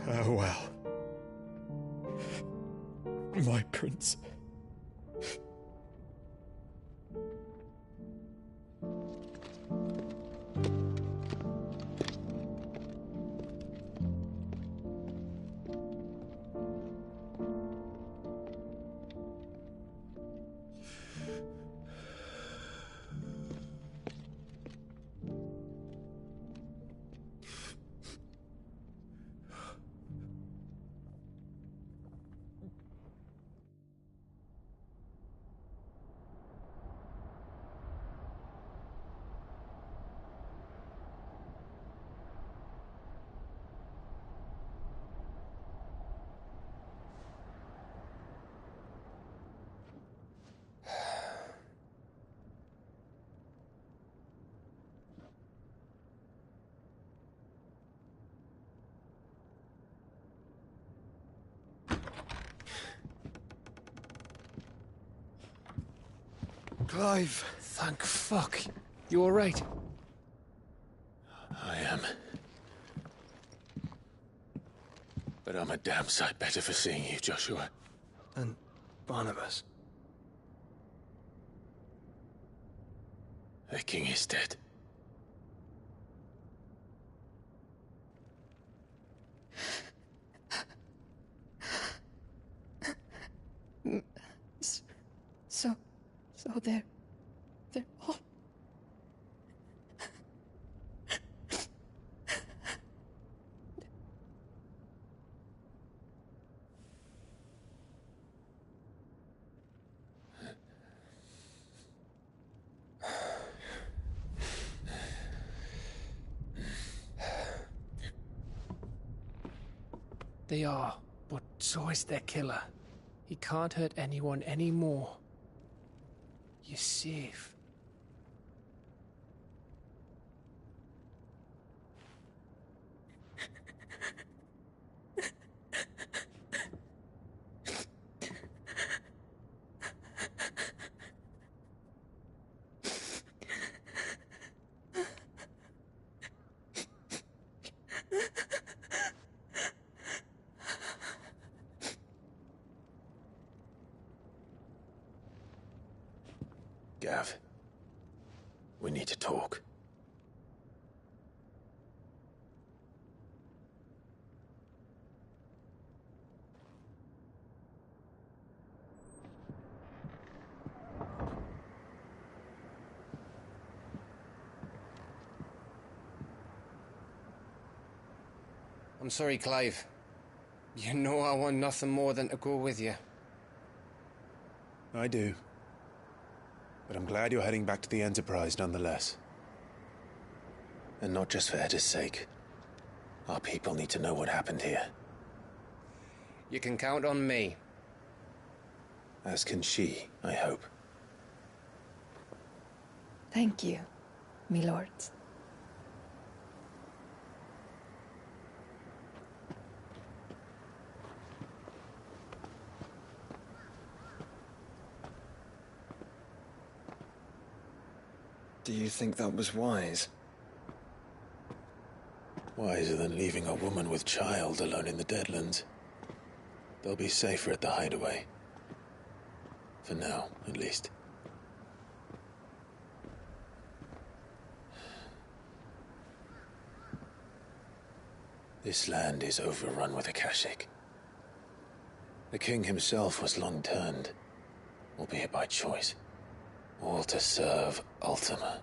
Farewell, my prince. Clive. Thank fuck. You alright? I am. But I'm a damn sight better for seeing you, Joshua. And Barnabas. The king is dead. So they're all... They are, but so is their killer. He can't hurt anyone anymore. You're safe. Gav, we need to talk. I'm sorry, Clive. You know I want nothing more than to go with you. I do. But I'm glad you're heading back to the Enterprise nonetheless. And not just for Edda's sake. Our people need to know what happened here. You can count on me. As can she, I hope. Thank you, me lords. Do you think that was wise? Wiser than leaving a woman with child alone in the Deadlands. They'll be safer at the hideaway. For now, at least. This land is overrun with Akashic. The king himself was long turned, albeit by choice, all to serve Ultima,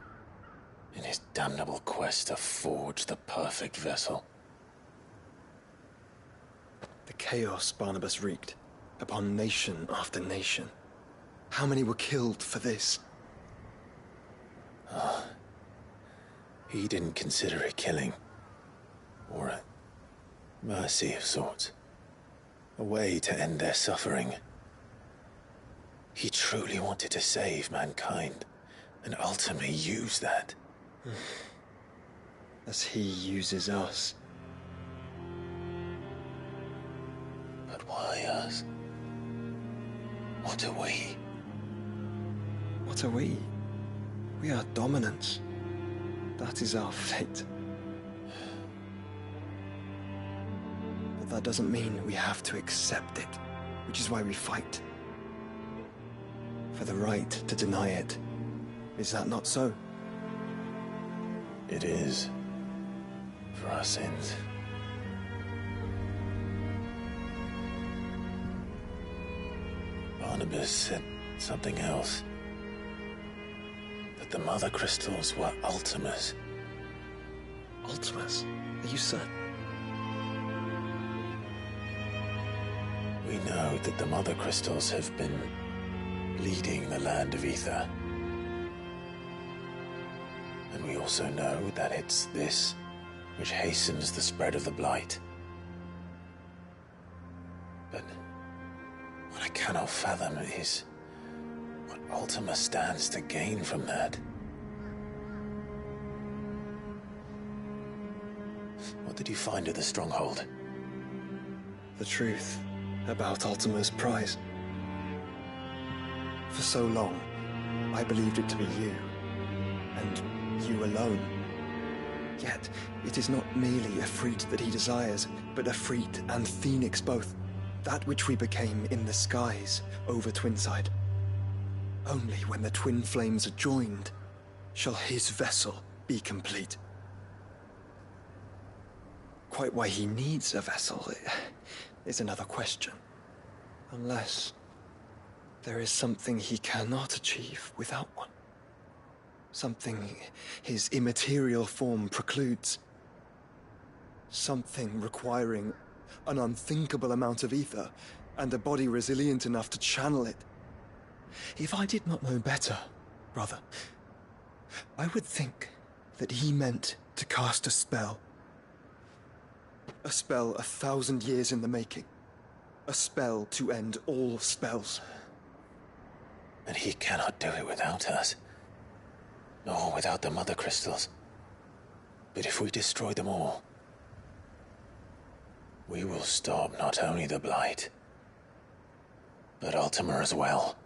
in his damnable quest to forge the perfect vessel. The chaos Barnabas wreaked upon nation after nation. How many were killed for this? He didn't consider it killing, or a mercy of sorts. A way to end their suffering. He truly wanted to save mankind, and ultimately use that. As he uses us. But why us? What are we? What are we? We are dominance. That is our fate. But that doesn't mean we have to accept it, which is why we fight. For the right to deny it. Is that not so? It is. For our sins. Barnabas said something else. That the Mother Crystals were Ultimas. Ultimas? Are you certain? We know that the Mother Crystals have been leading the land of Ether. And we also know that it's this which hastens the spread of the Blight. But what I cannot fathom is what Ultima stands to gain from that. What did you find at the Stronghold? The truth about Ultima's prize. For so long, I believed it to be you, and you alone. Yet, it is not merely a Freed that he desires, but a Freed and Phoenix both. That which we became in the skies over Twinside. Only when the twin flames are joined shall his vessel be complete. Quite why he needs a vessel is another question. Unless there is something he cannot achieve without one. Something his immaterial form precludes. Something requiring an unthinkable amount of ether and a body resilient enough to channel it. If I did not know better, brother, I would think that he meant to cast a spell. A spell 1,000 years in the making. A spell to end all spells. And he cannot do it without us. Nor without the Mother Crystals. But if we destroy them all, we will stop not only the Blight, but Ultima as well.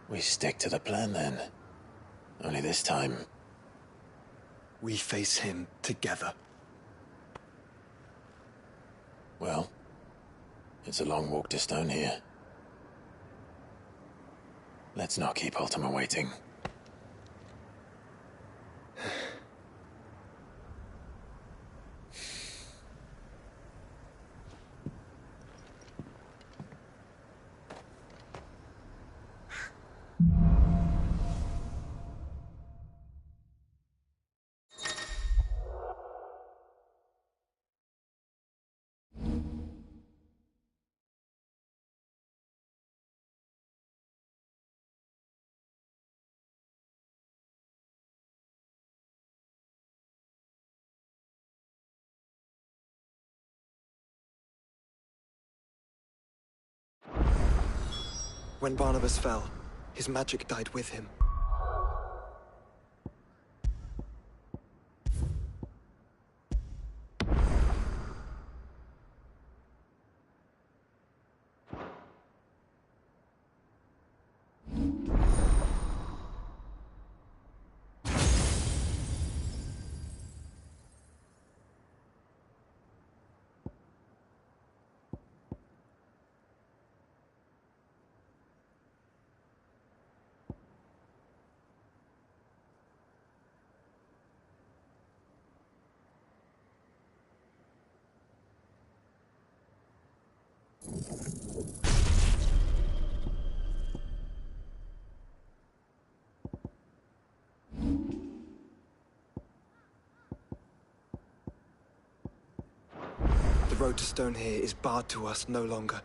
We stick to the plan then. Only this time, we face him together. Well, It's a long walk to Stone here. Let's not keep Ultima waiting. When Barnabas fell, his magic died with him. The road to Stone here is barred to us no longer.